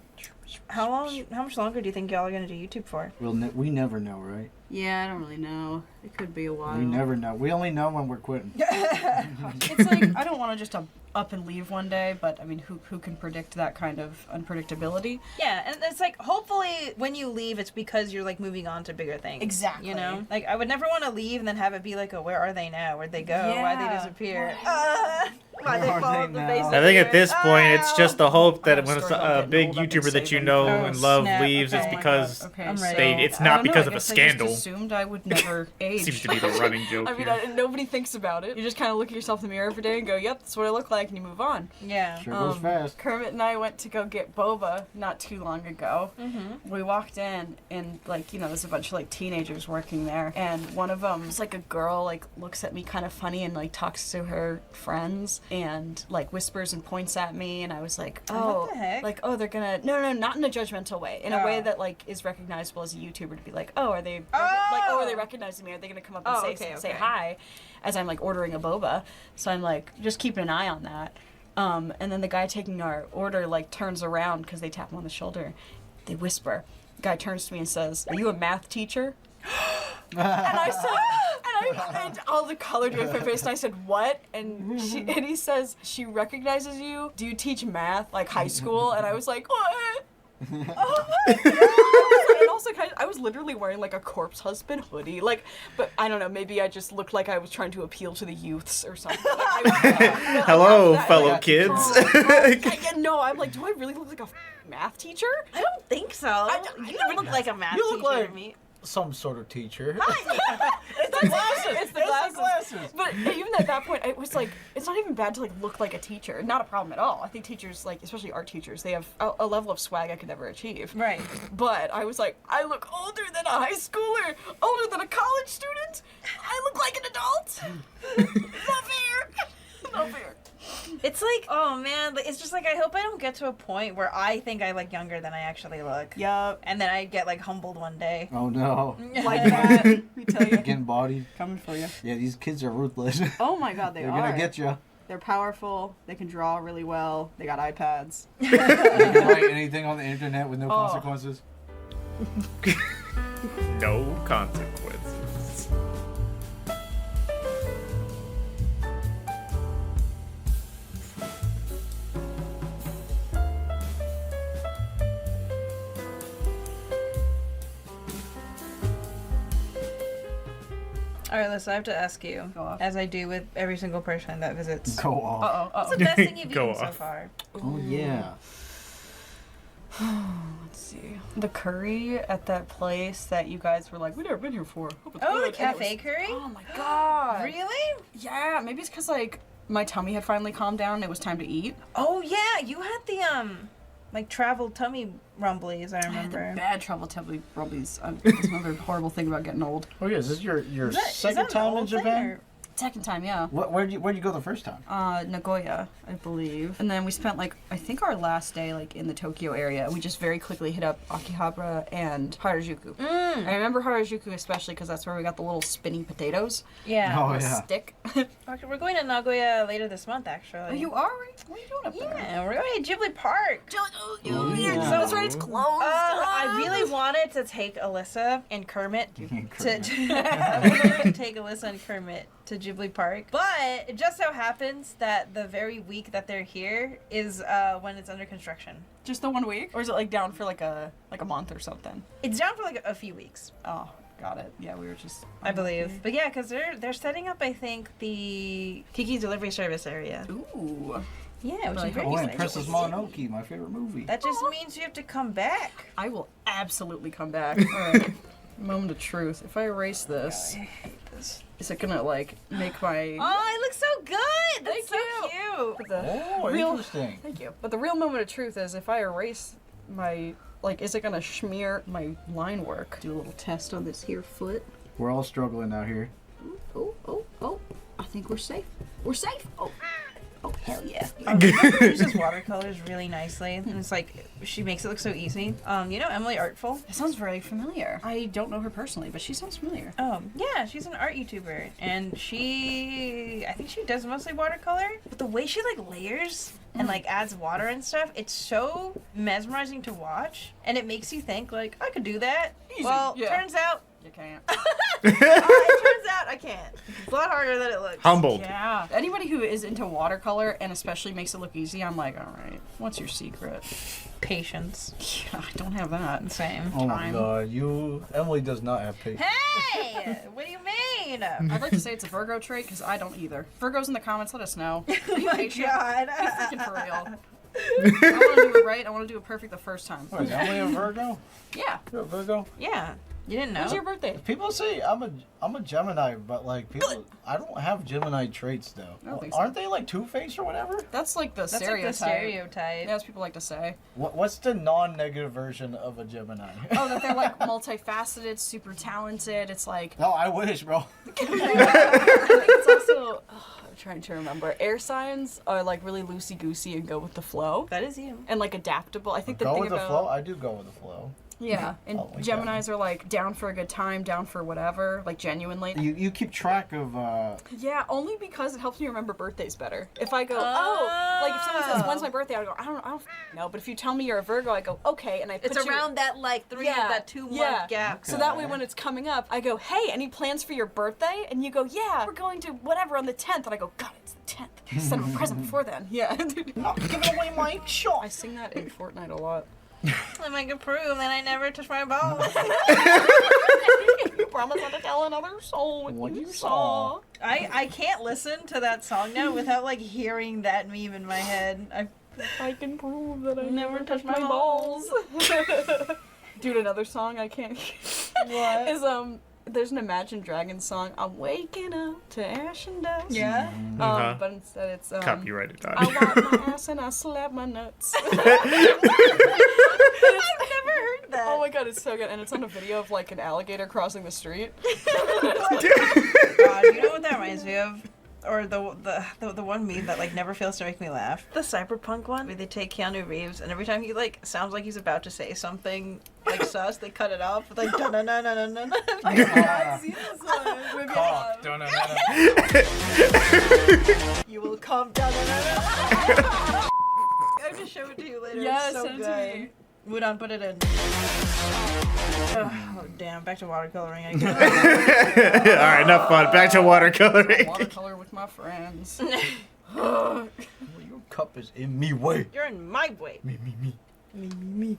C: How much longer do you think y'all are gonna do YouTube for?
D: We never know, right?
E: Yeah, I don't really know. It could be a while.
D: We never know. We only know when we're quitting.
E: It's like I don't want to just up and leave one day, but I mean, who can predict that kind of unpredictability?
C: Yeah, and it's like hopefully when you leave, it's because you're like moving on to bigger things.
E: Exactly.
C: You know, like I would never want to leave and then have it be like, oh, where are they now? Where'd they go? Why'd they disappear? Why'd they
D: Where are
C: fall
D: they
C: off the
D: now?
C: face of
A: I think
C: the
A: at this
C: earth?
A: point, it's just the hope that
E: Oh,
A: when
E: story
A: a
E: about
A: big
E: getting old, I've been
A: YouTuber that you
E: saving
A: know
E: them.
A: and
B: Oh,
A: love
B: snap.
A: leaves,
B: Okay.
A: it's
B: Oh my
A: because
E: Okay,
B: I'm
E: so
B: ready.
A: it's
E: I
A: not
E: don't know,
A: because
E: I
A: of a
E: guess I
A: scandal.
E: just assumed I would never age.
A: Seems to be the running joke
E: I mean,
A: here.
E: nobody thinks about it. You just kind of look at yourself in the mirror every day and go, "Yep, that's what I look like," and you move on.
C: Yeah.
D: Sure goes fast.
E: Kermit and I went to go get boba not too long ago.
C: Mm-hmm.
E: We walked in and like, you know, there's a bunch of like teenagers working there, and one of them is like a girl, like looks at me kind of funny and like talks to her friends and like whispers and points at me, and I was like, oh,
C: What the heck?
E: like, oh, they're gonna no, not in a judgmental way, in a way
C: Oh.
E: that like is recognizable as a YouTuber to be like, oh, are they
C: Oh!
E: like, oh, are they recognizing me? Are they gonna come up and
C: Oh,
E: say
C: okay.
E: hi as I'm like ordering a boba? So I'm like just keeping an eye on that. And then the guy taking our order like turns around because they tap him on the shoulder. They whisper. The guy turns to me and says, "Are you a math teacher?" And I said, and all the color went from my face, and I said, "What?" And he says, "She recognizes you. Do you teach math, like high school?" And I was like, "What?" Oh my God. And also, I was literally wearing like a corpse husband hoodie, like, but I don't know, maybe I just looked like I was trying to appeal to the youths or something.
A: Hello, fellow kids.
E: No, I'm like, do I really look like a math teacher?
C: I don't think so. You don't look like a math
D: You look
C: teacher
D: like
C: to me.
D: some sort of teacher.
E: It's the glasses. It's the glasses.
D: glasses.
E: But even at that point, it was like, it's not even bad to like look like a teacher. Not a problem at all. I think teachers, like especially art teachers, they have a level of swag I could never achieve.
C: Right.
E: But I was like, I look older than a high schooler, older than a college student. I look like an adult. Not fair. Not fair.
C: It's like, oh man, it's just like I hope I don't get to a point where I think I look younger than I actually look.
E: Yup.
C: And then I get like humbled one day.
D: Oh no.
E: Like that. Let me tell you.
D: Getting bodied.
E: Coming for you.
D: Yeah, these kids are ruthless.
E: Oh my God, they
D: They're
E: are.
D: gonna get you.
E: They're powerful. They can draw really well. They got iPads.
D: They can write anything on the internet with no consequences.
A: No consequences.
C: All right, listen, I have to ask you,
E: Go off.
C: as I do with every single person that visits.
D: Go off.
E: Uh-oh.
C: What's the best thing you've
A: Go
C: eaten so
A: off.
C: far?
D: Oh yeah.
E: Let's see. The curry at that place that you guys were like, we've never been here before. Hope it's
C: Oh,
E: good."
C: the cafe curry?
E: Oh my God.
C: Really?
E: Yeah, maybe it's because like my tummy had finally calmed down and it was time to eat.
C: Oh yeah, you had the like travel tummy rumblies. I
E: I had the
C: remember.
E: bad trouble tummy rumblies. That's another horrible thing about getting old.
D: Oh yeah, is this your
C: Is that
D: second
C: an
D: time in
C: old thing,
D: Japan?
C: or-
E: Second time, yeah.
D: Where'd you go the first time?
E: Nagoya, I believe. And then we spent like, I think our last day like in the Tokyo area. We just very quickly hit up Akihabara and Harajuku. I remember Harajuku especially because that's where we got the little spinning potatoes.
C: Yeah.
D: Oh
E: on a
D: yeah.
E: stick.
C: Actually, we're going to Nagoya later this month, actually.
E: Oh, you are? What are you doing up there?
C: Yeah, we're going to Ghibli Park.
D: Ooh.
E: That's right, it's closed.
C: I really wanted to take Alyssa and Kermit to
D: Kermit.
C: I wanted to take Alyssa and Kermit to Ghibli Park, but it just so happens that the very week that they're here is when it's under construction.
E: Just the 1 week? Or is it like down for like a month or something?
C: It's down for like a few weeks,
E: Oh, got it. Yeah, we were just...
C: I believe. But yeah, because they're setting up, I think, the Kiki delivery service area.
E: Ooh.
C: Yeah, which
E: Like,
C: is very
D: Oh, and
C: exciting.
D: Princess Mononoke, my favorite movie.
C: That just means you have to come back.
E: I will absolutely come back. Alright. Moment of truth. If I erase this,
C: I hate this.
E: is it gonna like make my...
C: Oh, it looks so good. That's
E: Thank
C: so
E: you.
C: cute.
E: the
D: Oh,
E: real...
D: interesting.
E: Thank you. But the real moment of truth is if I erase my... Like, is it gonna smear my line work? Do a little test on this here foot.
D: We're all struggling out here.
E: Oh. I think we're safe. We're safe. Oh, hell yeah.
C: She uses watercolors really nicely, and it's like she makes it look so easy. You know Emily Artful?
E: That sounds very familiar. I don't know her personally, but she sounds familiar.
C: Yeah, she's an art YouTuber, and I think she does mostly watercolor. But the way she like layers and like adds water and stuff. It's so mesmerizing to watch, and it makes you think like I could do that.
E: Easy.
C: Well,
E: Yeah.
C: turns out
E: You can't.
C: it turns out I can't. It's a lot harder than it looks.
A: Humbled.
E: Yeah. Anybody who is into watercolor and especially makes it look easy, I'm like, all right, what's your secret?
C: Patience.
E: Yeah, I don't have that.
C: Same.
D: Oh my
E: Time.
D: god, Emily does not have patience.
C: Hey, what do you mean?
E: I'd like to say it's a Virgo trait because I don't either. Virgos in the comments, let us know. Are you
C: Oh my
E: patient?
C: God.
E: Freaking for real. I want to do it right. I want to do it perfect the first time.
D: Wait, is Emily a Virgo?
E: Yeah.
D: You're a Virgo?
C: Yeah. You didn't know?
E: When's your birthday?
D: People say I'm a Gemini, but like I don't have Gemini traits though.
E: I don't think so.
D: Aren't they like two-faced or whatever?
E: That's like the
C: That's
E: stereotype.
C: like the stereotype.
E: Yeah, as people like to say.
D: What's the non-negative version of a Gemini?
E: Oh, that they're like multifaceted, super talented. It's like.
D: No, I wish, bro.
E: It's also. I'm trying to remember. Air signs are like really loosey goosey and go with the flow.
C: That is you.
E: And like adaptable. I think the
D: Go
E: thing
D: with the
E: about.
D: flow. I do go with the flow.
E: Yeah, and
D: Oh, like
E: Geminis are like down for a good time, down for whatever, like genuinely.
D: You keep track of
E: Yeah, only because it helps me remember birthdays better. If I go, oh, like if someone says when's my birthday, I go, I don't know. But if you tell me you're a Virgo, I go, okay, and I put
C: It's
E: you-
C: around that like that 2 month gap.
E: So that way when it's coming up, I go, hey, any plans for your birthday? And you go, yeah, we're going to whatever on the 10th. And I go, God, it's the 10th. Send him a present before then. Yeah.
D: not giving away my shot.
E: I sing that in Fortnite a lot.
C: And I can prove that I never touched my balls.
E: You promise not to tell another soul what you saw.
C: I can't listen to that song now without like hearing that meme in my head.
E: I can prove that I
C: never touched my balls.
E: Dude, another song I can't
C: What?
E: is there's an Imagine Dragons song. I'm waking up to ash and dust.
C: Yeah.
A: Uh-huh.
E: But instead it's
A: Copyrighted.
E: I wipe my ass and I slap my nuts.
C: I've never heard that.
E: Oh my god, it's so good, and it's on a video of like an alligator crossing the street.
C: God, you know what that reminds me of? Or the one meme that like never fails to make me laugh. The cyberpunk one where they take Keanu Reeves and every time he like sounds like he's about to say something like sus, they cut it off with like dun dun dun dun dun.
D: Yeah.
C: Cough. You will come dun dun dun dun. I have to show it to you later.
E: Yes,
C: It's so
E: send it
C: good.
E: to me.
C: Udon, put it in. Oh damn! Back to watercoloring. I guess.
A: All right, enough fun. Back to watercoloring.
E: Watercolor with my friends.
D: Well, your cup is in me way.
C: You're in my way.
D: Me.
C: Me.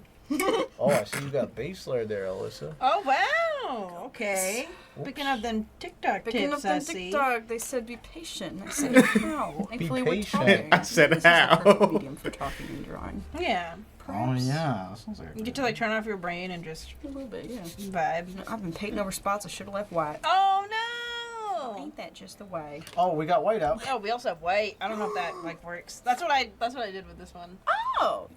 D: Oh, I see you got base layer there, Alyssa.
C: Oh wow! Okay. Picking up them TikTok
E: Picking up
C: tips, I
E: on
C: see.
E: TikTok, they said be patient. I said how? Thankfully we're
D: patient.
E: talking.
A: I said
E: This is a
A: how.
E: perfect medium for talking and drawing.
C: Yeah.
D: Oh yeah, that sounds like a
C: You
D: good
C: get to like turn off your brain and just
E: A little bit, yeah.
C: vibe.
E: I've been painting over spots I should have left white.
C: Oh no!
E: Ain't that just the way?
D: Oh, we got white out.
C: Oh, we also have white. I don't know if that like works. That's what I did with this one.
E: Oh!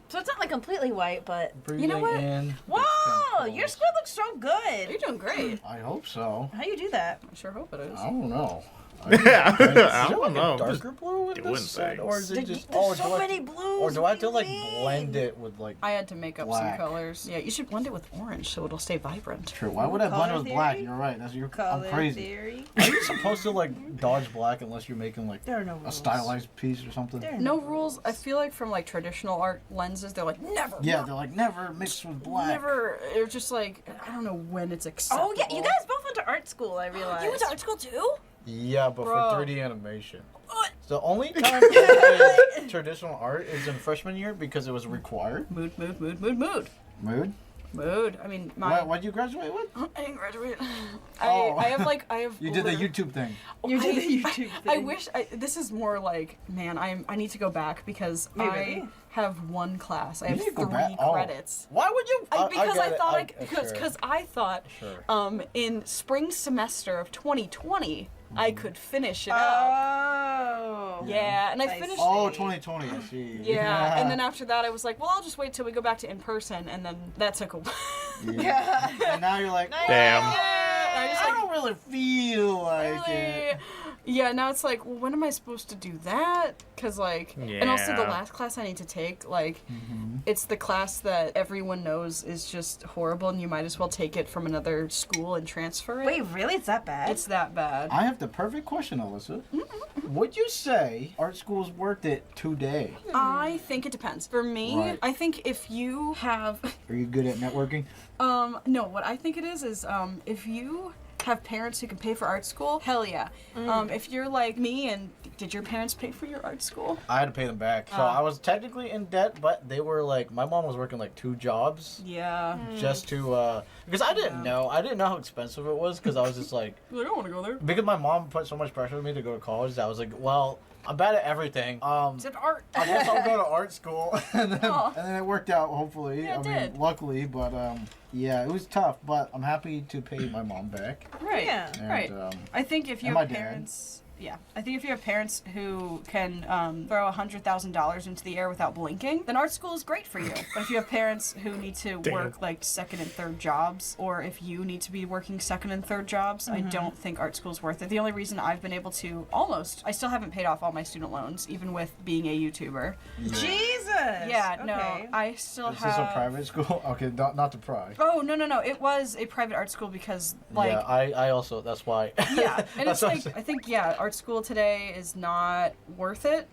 C: So it's not like completely white, but
E: You know what?
D: In.
C: whoa, your squid looks so
E: You're
C: good.
E: doing great.
D: I hope so.
C: How you do that?
E: I sure hope it is.
D: I don't know.
A: Yeah,
D: Is there
A: I don't
D: like
A: know.
D: a darker blue in
A: doing
D: this set, or is it
C: There's
D: just?
C: so
D: do I-
C: many blues.
D: Or do I have to
C: what
D: like
C: do you
D: blend
C: mean?
D: it with like?
E: I had to make up
D: Black.
E: some colors. Yeah, you should blend it with orange so it'll stay vibrant.
D: True. Why would I blend it
C: Color
D: with black?
C: theory?
D: You're right. That's your.
C: Color
D: I'm crazy.
C: theory.
D: Are you supposed to like dodge black unless you're making like
C: There are no
D: a
C: rules.
D: stylized piece or something?
C: There are
E: No rules. I feel like from like traditional art lenses, they're like never.
D: Yeah, they're like never mixed with black.
E: Never. They're just like I don't know when it's acceptable.
C: Oh yeah, you guys both went to art school. I realized.
E: You went to art school too?
D: Yeah, but
E: Bro.
D: for 3D animation. The only time I did traditional art is in freshman year because it was required.
E: Mood.
D: Mood?
E: Mood. I mean, my.
D: What did you graduate with?
E: I didn't graduate.
D: Oh.
E: I have.
D: You did the
E: liter-
D: YouTube thing.
C: You did the YouTube
E: I
C: thing.
E: wish this is more like man. I need to go back because
C: Maybe.
E: I have one class. I
D: You
E: have
D: need to go
E: 3
D: back. Oh.
E: credits.
D: Why would you?
E: Because I
D: get it.
E: thought
D: sure.
E: because I thought
D: Sure.
E: in spring semester of 2020 I could finish it up.
C: Oh.
E: Yeah, and I
C: I
E: finished.
D: Oh, 2020. I see.
E: Yeah, and then after that I was like, well, I'll just wait till we go back to in person, and then that took a while.
C: Yeah.
D: And now you're like,
A: Damn.
E: I just
D: I
E: like
D: don't really feel like it.
E: Yeah, now it's like, well, when am I supposed to do that? Because, like, and also the last class I need to take, like, it's the class that everyone knows is just horrible, and you might as well take it from another school and transfer it.
C: Wait, really? It's that bad?
E: It's that bad.
D: I have the perfect question, Alyssa. Would you say art school's worth it today?
E: I think it depends. For me,
D: Right.
E: I think if you have...
D: Are you good at networking?
E: No, what I think it is, if you have parents who can pay for art school, hell yeah. If you're like me, and did your parents pay for your art school?
D: I had to pay them back. So I was technically in debt, but they were like, my mom was working like 2 jobs.
E: Yeah.
D: Just to, because I didn't know how expensive it was, because I was just like,
E: I don't want to go there.
D: because my mom put so much pressure on me to go to college, that I was like, well, I'm bad at everything.
E: It's an art.
D: I guess I'll go to art school, and then it worked out. Hopefully,
E: Yeah, it did.
D: luckily. But yeah, it was tough. But I'm happy to pay my mom back.
E: Right.
C: Yeah.
D: And,
E: Right. I think if you
D: and my
E: have
D: dad.
E: parents... Yeah, I think if you have parents who can throw $100,000 into the air without blinking, then art school is great for you. But if you have parents who need to work like second and third jobs, or if you need to be working second and third jobs, I don't think art school is worth it. The only reason I've been able to I still haven't paid off all my student loans, even with being a YouTuber.
C: Jesus!
E: Yeah,
C: Okay.
E: no, I still
D: Is
E: have...
D: this a private school? Okay, not to pry.
E: Oh, no, it was a private art school because, like...
D: Yeah, I also, that's why.
E: Yeah, and
D: That's
E: it's
D: what I'm
E: like,
D: saying.
E: I think, yeah, art school today is not worth it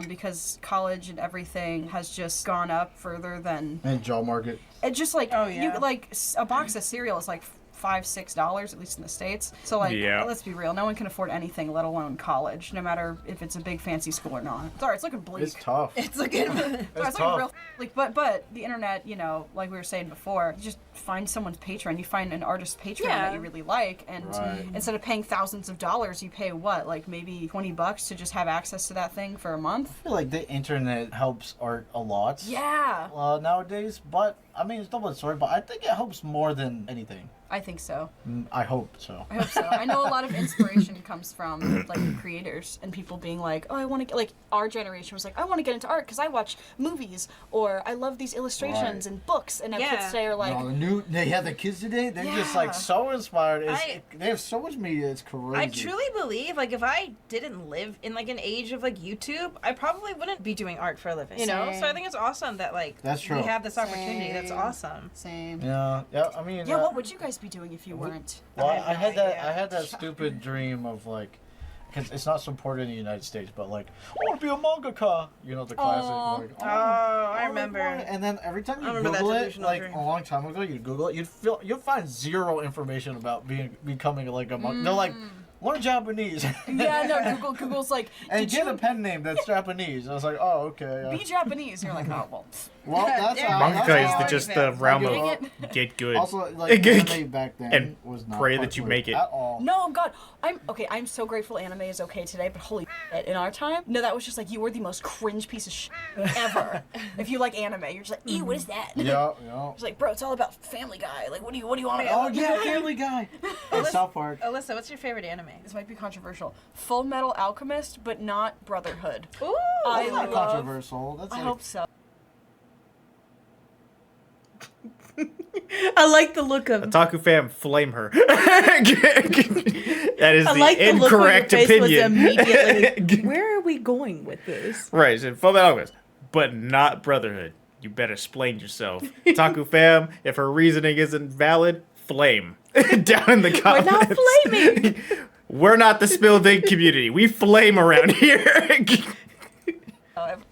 E: because college and everything has just gone up further than...
D: And job market.
E: It just, like,
C: Oh, yeah.
E: you, like, a box of cereal is, like, $5-6, at least in the States. So, like, let's be real, no one can afford anything, let alone college, no matter if it's a big fancy school or not. Sorry, it's looking bleak.
D: It's tough.
C: It's looking.
E: Sorry,
D: It's
E: it's looking
D: tough.
E: real bleak. But the internet, you know, like we were saying before, you just find someone's Patreon. You find an artist's Patreon that you really like, and
D: Right.
E: instead of paying thousands of dollars, you pay what, like maybe $20 to just have access to that thing for a month.
D: I feel like the internet helps art a lot.
E: Yeah,
D: Nowadays, but I mean, it's double-edged sword. But I think it helps more than anything.
E: I think so.
D: I hope so.
E: I hope so. I know a lot of inspiration comes from like creators and people being like, oh, I want to get, like our generation was like, I want to get into art because I watch movies or I love these illustrations
D: Right.
E: and books, and now
C: Yeah.
E: kids today are like,
D: The kids today, they're just like
E: Yeah.
D: so inspired.
C: I-
D: They have so much media, it's crazy.
C: I truly believe, like, if I didn't live in, like, an age of, like, YouTube, I probably wouldn't be doing art for a living, you know?
E: Same.
C: So I think it's awesome that, like,
D: That's true.
C: we have this opportunity. That's
E: Same.
C: awesome.
E: same.
D: Yeah, I mean.
E: Yeah, what would you guys be doing if you weren't?
D: Well,
C: I have
D: I
C: no
D: had that.
C: idea.
D: I had that stupid dream of like, because it's not supported in the United States, but like, I want to be a mangaka. You know the classic.
E: Aw.
D: Like,
C: Oh, I remember.
D: And then every time you
C: I remember that
D: Google it,
C: delusional
D: like
C: dream.
D: a long time ago, you Google it, you'll find zero information about becoming like a monk. They're like, learn Japanese.
E: Yeah, no, Google's like,
D: And
E: did
D: get
E: you
D: a pen name that's Japanese. I was like, oh, okay.
E: be Japanese? And you're like, oh, well.
D: Well, that's
C: There
D: how.
C: you
D: That's
C: go.
A: Mangaka
D: how
A: is just the realm
D: Dang
A: of
E: it.
A: get good.
D: Also, like anime back then
A: And
D: was not
A: pray that you
D: popular
A: make it.
D: at all.
E: No, God, I'm so grateful anime is okay today, but holy shit, in our time, no, that was just like, you were the most cringe piece of shit ever. If you like anime, you're just like, ew, what is that?
D: Yeah.
E: It's like, bro, it's all about Family Guy. Like, what do you want to
D: Oh yeah, Family Guy. And South Park.
C: Alyssa, what's your favorite anime?
E: This might be controversial. Full Metal Alchemist, but not Brotherhood.
C: Ooh!
E: I
D: That's not
E: love-
D: controversial. That's
E: I
D: like,
E: hope so.
B: I like the look of.
A: Otaku fam, flame her. That is
B: I
A: the
B: like the look on your
A: incorrect
B: face was
A: opinion.
B: immediately. Where are we going with this?
A: Right, so Full Metal Alchemist, but not Brotherhood. You better explain yourself. Otaku fam, if her reasoning isn't valid, flame. Down in the
B: We're
A: comments.
B: not flaming.
A: We're not the spilled ink community. We flame around here.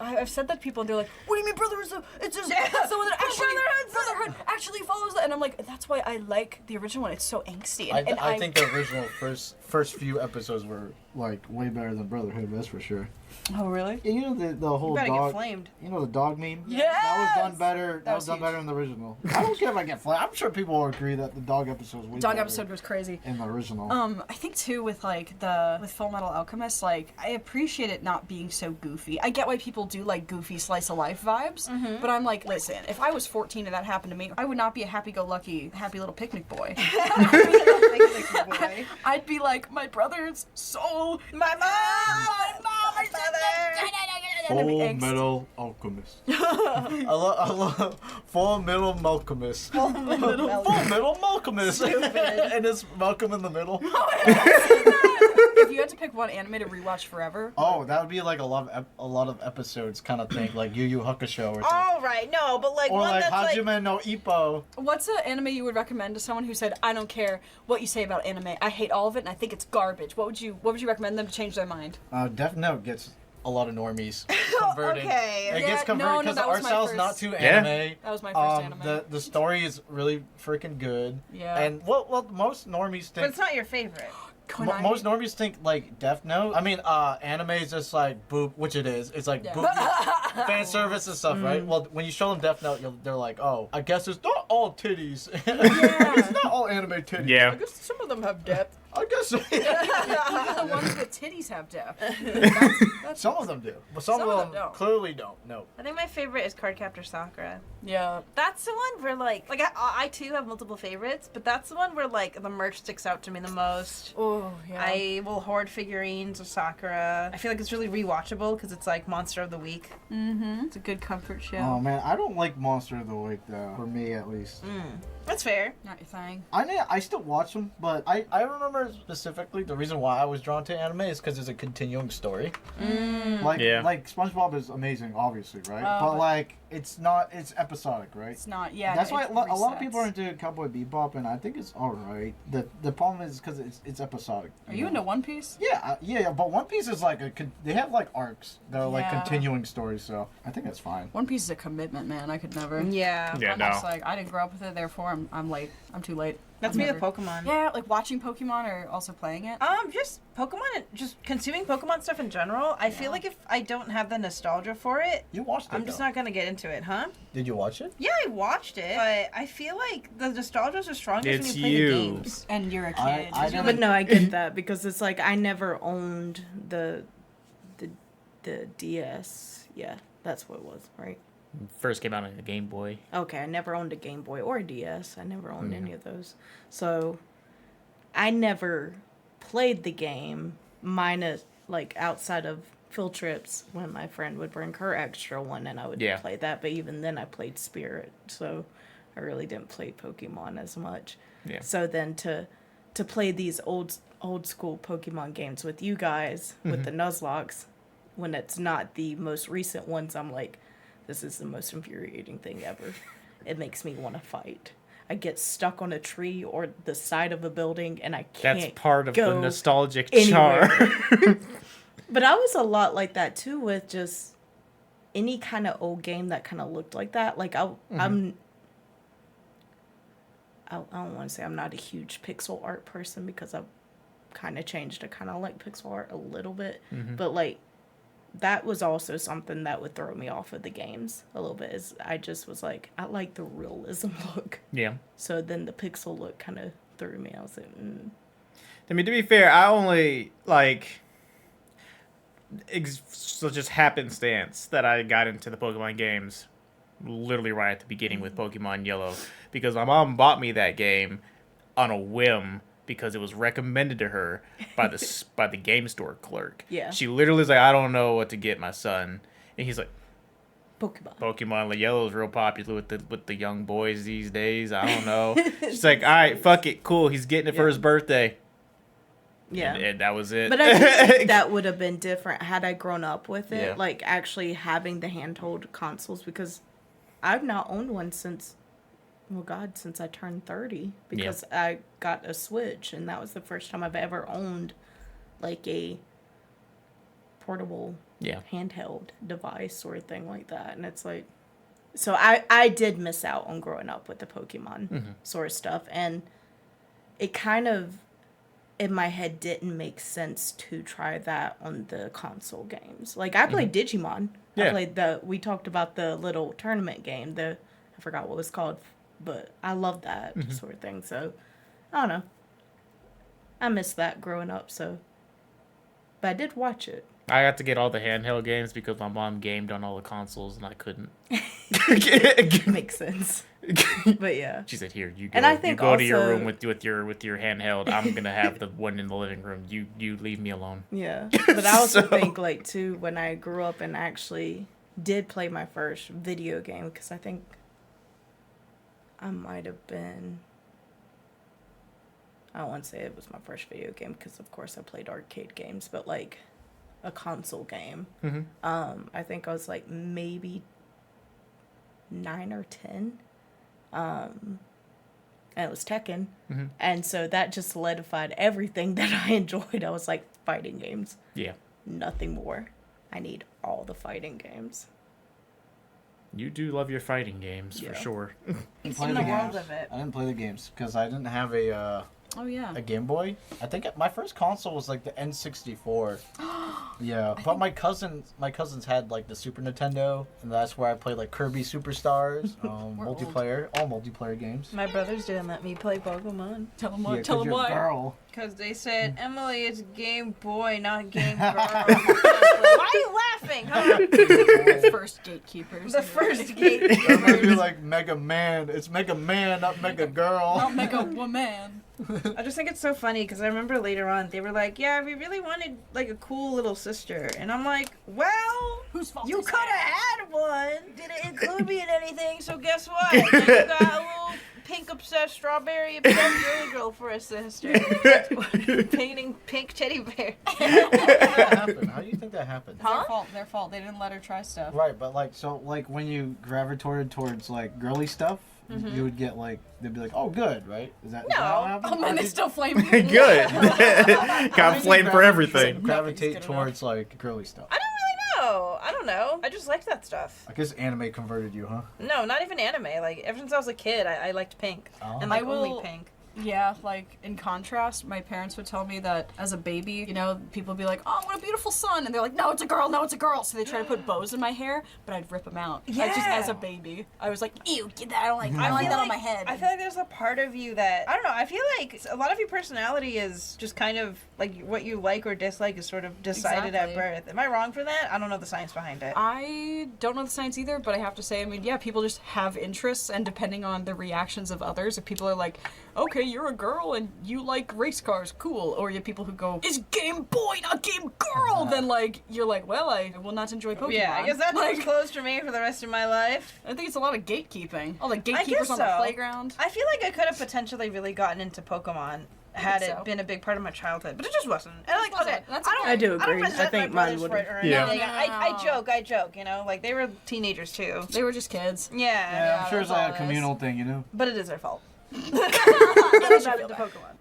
E: I've said that to people and they're like, what do you mean Brotherhood? It's just someone that actually Brotherhood actually follows that, and I'm like, that's why I like the original one. It's so angsty. And
D: I think the original first few episodes were like way better than Brotherhood. That's for sure.
E: Oh really?
D: And you know the whole
C: You better
D: dog.
C: get flamed.
D: You know the dog meme?
E: Yes!
D: That was done better. That was done
E: huge.
D: better in the original. I don't care if I get flamed. I'm sure people will agree that the dog episode was way
E: Dog
D: better
E: episode was crazy.
D: in the original.
E: I think too with like with Full Metal Alchemist, like I appreciate it not being so goofy. I get why people do like goofy slice of life vibes, but I'm like, listen, if I was 14 and that happened to me, I would not be a happy-go-lucky, happy little picnic boy. I'd be like, my brother's soul.
C: My mom!
E: My mom!
C: My father!
E: enemy
D: Full
E: angst.
D: Metal Alchemist. I love Full Metal Malcolmist. Full Metal Malcolmist. And it's Malcolm in the middle.
E: If you had to pick one anime to rewatch forever.
D: Oh, that would be like a lot of episodes kind of thing, like Yu Yu Hakusho or something.
C: All right, no, but like
D: Or
C: one
D: like
C: that's
D: Hajime no Ippo.
E: What's an anime you would recommend to someone who said, I don't care what you say about anime, I hate all of it and I think it's garbage? What would you recommend them to change their mind?
D: Death Note gets a lot of normies converted.
C: Okay.
D: It
E: Yeah,
D: gets converted
E: no,
D: because
E: that
D: the
E: was
D: art
E: my
D: style's
E: first-
D: not too
A: Yeah.
D: anime.
E: That was my first anime.
D: The story is really freaking good.
E: Yeah.
D: And what most normies
C: but
D: think.
C: it's not your favorite.
E: Konami.
D: Most normies think like Death Note. I mean, anime is just like boob, which it is. It's like
E: Yeah.
D: boob, fan service and stuff, right? Well, when you show them Death Note, they're like, oh, I guess it's not all titties. It's not all anime titties.
A: Yeah.
E: I guess some of them have depth.
D: I guess
E: Even the ones with titties have depth. That's
D: some of them do, but some of them
E: don't.
D: clearly don't. No.
C: I think my favorite is Cardcaptor Sakura.
E: Yeah.
C: That's the one where like I too have multiple favorites, but that's the one where like the merch sticks out to me the most.
E: Oh, yeah.
C: I will hoard figurines of Sakura. I feel like it's really rewatchable because it's like Monster of the Week.
E: Mm-hmm. It's a good comfort show.
D: Oh man, I don't like Monster of the Week though. For me, at least.
C: That's fair.
E: Not your thing.
D: I still watch them, but I remember specifically the reason why I was drawn to anime is because it's a continuing story. Like
A: Yeah.
D: like SpongeBob is amazing, obviously, right?
E: Oh,
D: but like it's episodic, right?
E: It's not, yeah.
D: That's why
E: it
D: a lot of
E: resets.
D: people are into Cowboy Bebop, and I think it's all right. The problem is because it's episodic.
E: Are you into One Piece?
D: Yeah, yeah, but One Piece is like they have like arcs. They're like
E: Yeah.
D: continuing stories, so I think that's fine.
E: One Piece is a commitment, man. I could never.
C: Yeah.
A: Yeah,
E: I'm
A: no.
E: just like, I didn't grow up with it, therefore I'm late. I'm too late.
C: That's
E: I'll
C: me
E: never-
C: with Pokemon.
E: Yeah, like watching Pokemon or also playing it.
C: Just Pokemon and just consuming Pokemon stuff in general. I feel like if I don't have the nostalgia for it,
D: You watched it.
C: I'm just
D: though.
C: not gonna get into it, huh?
D: Did you watch it?
C: Yeah, I watched it, but I feel like the nostalgia's are strongest
A: It's
C: when you play
A: you.
C: the games.
E: And you're a kid.
D: I
E: You're
D: didn't-
B: But no, I get that because it's like I never owned the DS. Yeah, that's what it was, right?
A: First came out on a Game Boy.
B: Okay, I never owned a Game Boy or a DS. I never owned any of those. So I never played the game, minus like outside of field trips when my friend would bring her extra one and I would
A: Yeah.
B: play that. But even then I played Spirit, so I really didn't play Pokemon as much.
A: Yeah.
B: So then to play these old school Pokemon games with you guys with the Nuzlockes, when it's not the most recent ones, I'm like, this is the most infuriating thing ever. It makes me want to fight. I get stuck on a tree or the side of a building and I can't
A: That's part of the
B: go
A: nostalgic
B: anywhere.
A: charm.
B: But I was a lot like that too with just any kind of old game that kind of looked like that. Like I don't want to say I'm not a huge pixel art person because I've kind of changed. I kind of like pixel art a little bit, but like that was also something that would throw me off of the games a little bit. Is I just was like, I like the realism look.
A: Yeah.
B: So then the pixel look kind of threw me. I was like,
A: I mean, to be fair, I only like so just happenstance that I got into the Pokemon games literally right at the beginning with Pokemon Yellow because my mom bought me that game on a whim because it was recommended to her by the game store clerk.
B: Yeah.
A: She literally was like, I don't know what to get my son, and he's like,
B: Pokemon.
A: Yellow is real popular with the young boys these days. I don't know. She's like, all right, fuck it, cool. He's getting it for his birthday.
B: Yeah.
A: And that was it.
B: But I think that would have been different had I grown up with it,
A: Yeah.
B: like actually having the handheld consoles, because I've not owned one since I turned 30, because I got a Switch, and that was the first time I've ever owned like a portable handheld device or a thing like that. And it's like, so I did miss out on growing up with the Pokemon sort of stuff, and it kind of in my head didn't make sense to try that on the console games. Like I played Digimon. I played we talked about the little tournament game, I forgot what it was called, but I love that sort of thing. So I don't know. I missed that growing up, so but I did watch it.
A: I got to get all the handheld games because my mom gamed on all the consoles and I couldn't.
B: Makes sense. But yeah.
A: She said, "Here, you go.
B: And I think
A: you go to your
B: also-
A: room with your handheld. I'm gonna have the one in the living room. You leave me alone."
B: Yeah. But I also
A: So-
B: think, like, too, when I grew up and actually did play my first video game, because I think I might have been... I don't want to say it was my first video game, because, of course, I played arcade games, but, like, a console game. I think I was, like, maybe 9 or 10. And it was Tekken. And so that just solidified everything that I enjoyed. I was like, fighting games.
A: Yeah.
B: Nothing more. I need all the fighting games.
A: You do love your fighting games for sure.
C: It's in the world of it.
D: I didn't play the games because I didn't have a Game Boy. I think my first console was like the N64. Yeah, but my cousins had like the Super Nintendo, and that's where I played like Kirby Superstars, multiplayer, all multiplayer games.
C: My brothers didn't let me play Pokemon.
E: Tell them
D: Yeah,
E: what.
D: 'cause
E: Tell them
D: you're a
E: what.
D: girl.
C: Because they said, Emily, it's Game Boy, not Game Girl. Why are you laughing, huh?
E: The first gatekeepers.
C: The first gate.
D: That might be like Mega Man. It's Mega Man, not Mega Girl.
E: Not Mega Woman.
C: I just think it's so funny because I remember later on they were like, yeah, we really wanted like a cool little sister. And I'm like, well,
E: Whose fault
C: you
E: is
C: could
E: it?
C: have had one. Didn't include me in anything, so guess what? Now you got a little pink obsessed strawberry obsessed girly girl for a sister. Painting pink teddy bear.
D: How did that happen? How do you think that happened?
E: Their fault. They didn't let her try stuff.
D: Right, but like, so like when you gravitated towards like girly stuff,
C: Mm-hmm.
D: you would get like, they'd be like, oh, good, right? Is that
C: No.
D: how it happened?
E: Oh man,
D: Or
E: they
D: did-
E: still flame you.
A: Good. Got flame for everything.
D: Gravitate
E: good
D: towards like girly stuff.
C: I don't really know. I don't know. I just liked that stuff.
D: I guess anime converted you, huh?
C: No, not even anime. Like, ever since I was a kid, I liked pink.
D: Oh.
C: And like
E: I will-
C: only pink.
E: Yeah, like in contrast, my parents would tell me that as a baby, you know, people would be like, "Oh, what a beautiful son," and they're like, "No, it's a girl. No, it's a girl." So they try to put bows in my hair, but I'd rip them out. I just
C: Yeah.
E: as a baby, I was like, "Ew, get that! I don't like. I
C: I
E: don't like
C: feel
E: that on my head."
C: I feel like there's a part of you that I don't know. I feel like a lot of your personality is just kind of like what you like or dislike is sort of decided
E: Exactly.
C: at birth. Am I wrong for that? I don't know the science behind it.
E: I don't know the science either, but I have to say, I mean, yeah, people just have interests, and depending on the reactions of others, if people are like, "Okay, you're a girl and you like race cars, cool," or you have people who go, "It's Game Boy, not Game Girl," then like you're like, "Well, I will not enjoy Pokemon."
C: Yeah, I guess that's
E: like.
C: closed for me for the rest of my life.
E: I think it's a lot of gatekeeping. All the
C: guess
E: gatekeepers on the
C: so.
E: playground.
C: I feel like I could have potentially really gotten into Pokemon had
E: think
C: it
E: so.
C: been a big part of my childhood, but it just wasn't. And like,
E: Wasn't.
C: okay,
E: That's
C: I don't.
E: okay.
B: I do
C: I don't
B: agree. I
C: resent
B: think
C: my
B: mine
C: brothers
B: would
C: for it
B: have.
C: or
A: Yeah.
C: anything. I
E: No.
C: joke, you know, like they were teenagers too.
E: They were just kids.
C: Yeah,
D: Yeah, I'm sure it's
E: that's all
D: like a
E: it is.
D: communal thing, you know?
C: but it is their fault.
E: They
C: Not
E: should feel
C: into
E: bad.
C: Pokemon.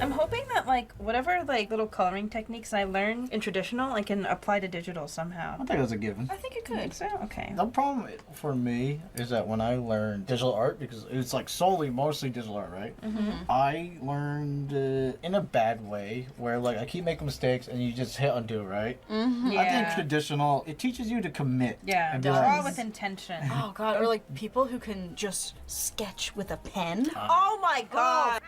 C: I'm hoping that like whatever like little coloring techniques I learned in traditional, I can apply to digital somehow.
D: I think that's a given.
C: I think it could. So okay.
D: The problem for me is that when I learned digital art, because it's like mostly digital art, right? I learned in a bad way where like I keep making mistakes and you just hit undo, right? I think traditional, it teaches you to commit.
C: Yeah,
D: and be
C: draw
D: like,
C: with intention.
E: Oh god, or like people who can just sketch with a pen.
C: Oh my god.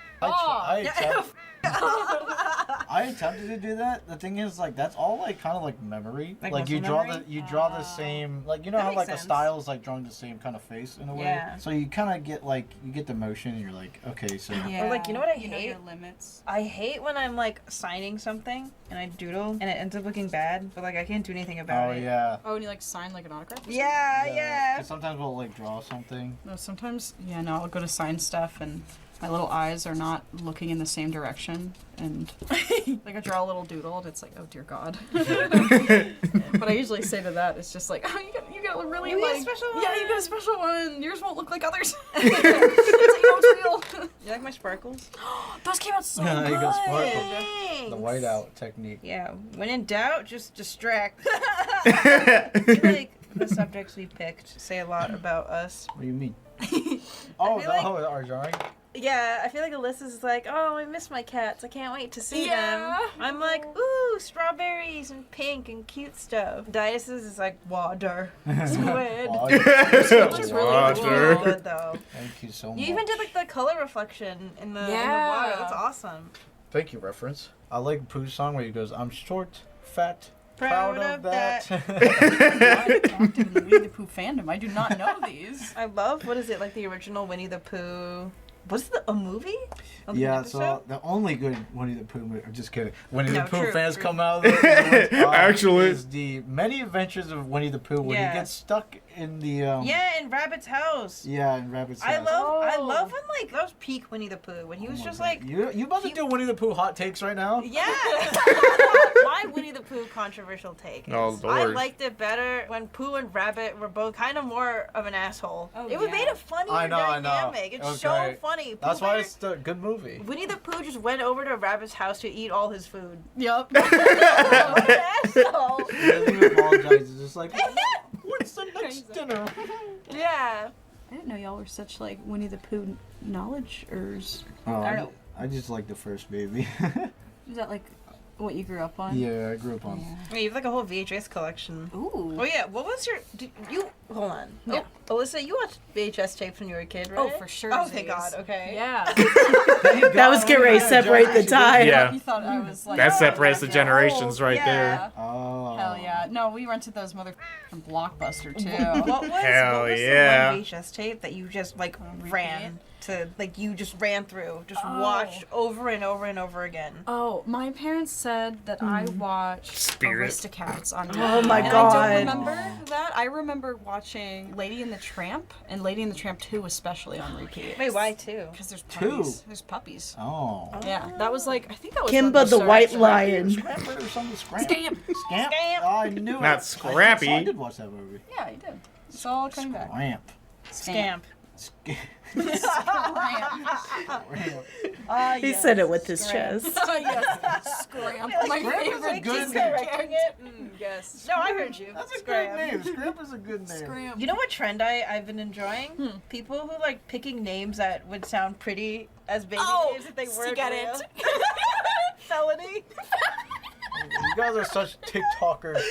D: I attempted to do that. The thing is, like, that's all like kind of like memory.
C: Like
D: Like you
C: muscle
D: draw
C: memory?
D: the draw the same, like you know
C: That
D: how
C: makes
D: like
C: sense.
D: a style is like drawing the same kind of face in a way.
C: Yeah.
D: So you kind of get like you get the motion, and you're like, okay, so
C: Or like, you know what I
E: You know
C: hate?
E: your limits.
C: I hate when I'm like signing something and I doodle and it ends up looking bad, but like I can't do anything about
D: oh
C: it.
D: yeah.
E: Oh, and you like sign like an autograph? or something?
C: Yeah.
D: 'Cause sometimes we'll like draw something.
E: No, sometimes, yeah, no, I'll go to sign stuff and my little eyes are not looking in the same direction. And like I draw a little doodle and it's like, oh dear God. But I usually say to that, it's just like, oh, you got a really
C: You get a
E: like,
C: special
E: yeah, you
C: one."
E: got a special one. Yours won't look like others. It's like, you know it's real.
C: You like my sparkles?
E: Those came out so
D: Yeah,
E: good.
D: you got sparkle.
C: Thanks.
D: The whiteout technique.
C: Yeah. When in doubt, just distract. I feel like the subjects we picked say a lot about us.
D: What do you mean? Oh,
C: feel like-
D: our drawing.
C: Yeah, I feel like Alyssa's like, oh, I miss my cats. I can't wait to see
E: Yeah.
C: them. I'm like, ooh, strawberries and pink and cute stuff. Dias's is like water. Squid.
D: Water.
E: Which is really
A: Water.
C: Good though.
D: Thank you so much.
C: You even did like the color reflection in the water.
E: Yeah.
C: That's awesome.
D: Thank you, reference. I like Pooh's song where he goes, I'm short, fat, proud of that.
E: Active in the Winnie the Pooh fandom. I do not know these.
C: I love, what is it, like the original Winnie the Pooh? Was it a movie?
D: Yeah,
C: Episode?
D: so the only good Winnie the Pooh movie, I'm just kidding. Winnie the
C: No,
D: Pooh
C: true,
D: fans
C: true.
D: come out of the
A: Actually.
D: is the Many Adventures of Winnie the Pooh when
C: Yeah.
D: he gets stuck in the
C: Yeah, in Rabbit's house.
D: yeah, in Rabbit's
C: I
D: house.
C: love when like that was peak Winnie the Pooh when he was
D: Oh my
C: just
D: God.
C: like
D: you about to do Winnie the Pooh hot takes right now?
C: yeah. My Winnie the Pooh controversial take. Is,
A: Oh,
C: I
A: Lord.
C: liked it better when Pooh and Rabbit were both kind of more of an asshole.
E: Oh,
C: It would
E: yeah.
C: made a funnier
D: I know.
C: dynamic. It's so
D: Okay.
C: funny.
D: That's
C: Pooh
D: why
C: Bear-
D: it's a good movie.
C: Winnie the Pooh just went over to Rabbit's house to eat all his food.
E: Yup.
C: What an asshole.
D: He doesn't even apologize. It's just like, what's the next dinner?
C: Yeah.
E: I didn't know y'all were such like Winnie the Pooh knowledge-ers.
D: Oh,
E: I don't know.
D: I just like the first baby.
E: Is that like what you grew up on?
D: Yeah, I grew up on.
C: Wait, you have like a whole VHS collection.
E: Ooh.
C: Oh yeah, what was your? Did you hold on?
E: Yeah.
C: Oh, Alyssa, you watched VHS tapes when you were a kid, right?
E: Oh, for sure.
C: Oh, thank God. Okay.
E: Yeah.
B: That was getting ready to separate the tie.
A: Yeah.
E: You thought I was like.
A: That
E: oh,
A: separates the
E: yeah.
A: generations right
C: yeah.
A: there.
D: Oh.
E: Hell yeah. No, we rented those mother from Blockbuster too.
C: What was,
A: Hell
C: what was
A: yeah.
C: the one VHS tape that you just like
E: Repeat
C: ran to, like you just ran through, just
E: Oh.
C: watched over and over and over again?
E: Oh, my parents said that I watched
A: Spirit.
E: Aristocats on
B: Oh my
E: and
B: God.
E: I don't remember that. I remember watching Lady and the Tramp and Lady and the Tramp 2 especially on repeat.
C: Wait, why two?
E: Because there's
D: Two?
E: puppies. There's puppies.
D: Oh.
E: Yeah, that was like, I think that was
B: Kimba
E: when we
B: the
E: started
B: White
E: to-
B: Lion.
D: Scamp or something? Scamp.
E: Scamp.
D: Scamp?
C: Scamp.
D: Oh, I knew it.
A: Not Scrappy.
D: I did watch that movie.
E: Yeah, you did. It's all coming back.
D: Scamp.
C: Scamp.
D: Scamp.
B: He said it with his chest.
E: Yes, Scramp. My
D: Scramp is a
E: favorite
D: good
E: Disney
D: name.
E: character.
C: Yes. No, I heard you.
D: That's a
C: Scram.
D: good name. Scamp is a good name.
E: Scramp.
C: You know what trend I've been enjoying? People who like picking names that would sound pretty as baby names if they weren't
E: get
C: real.
E: it.
C: Felony.
D: You guys are such TikTokers.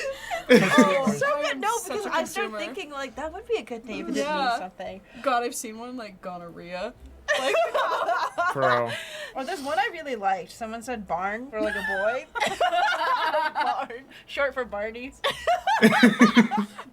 E: Oh,
C: So good. No,
E: Such
C: because
E: a
C: I started
E: consumer.
C: thinking like that would be a good name if it didn't
E: Yeah.
C: mean something.
E: God, I've seen one like gonorrhea. Like,
A: Bro.
C: Or there's one I really liked. Someone said Barn for like a boy. Barn, short for Barney.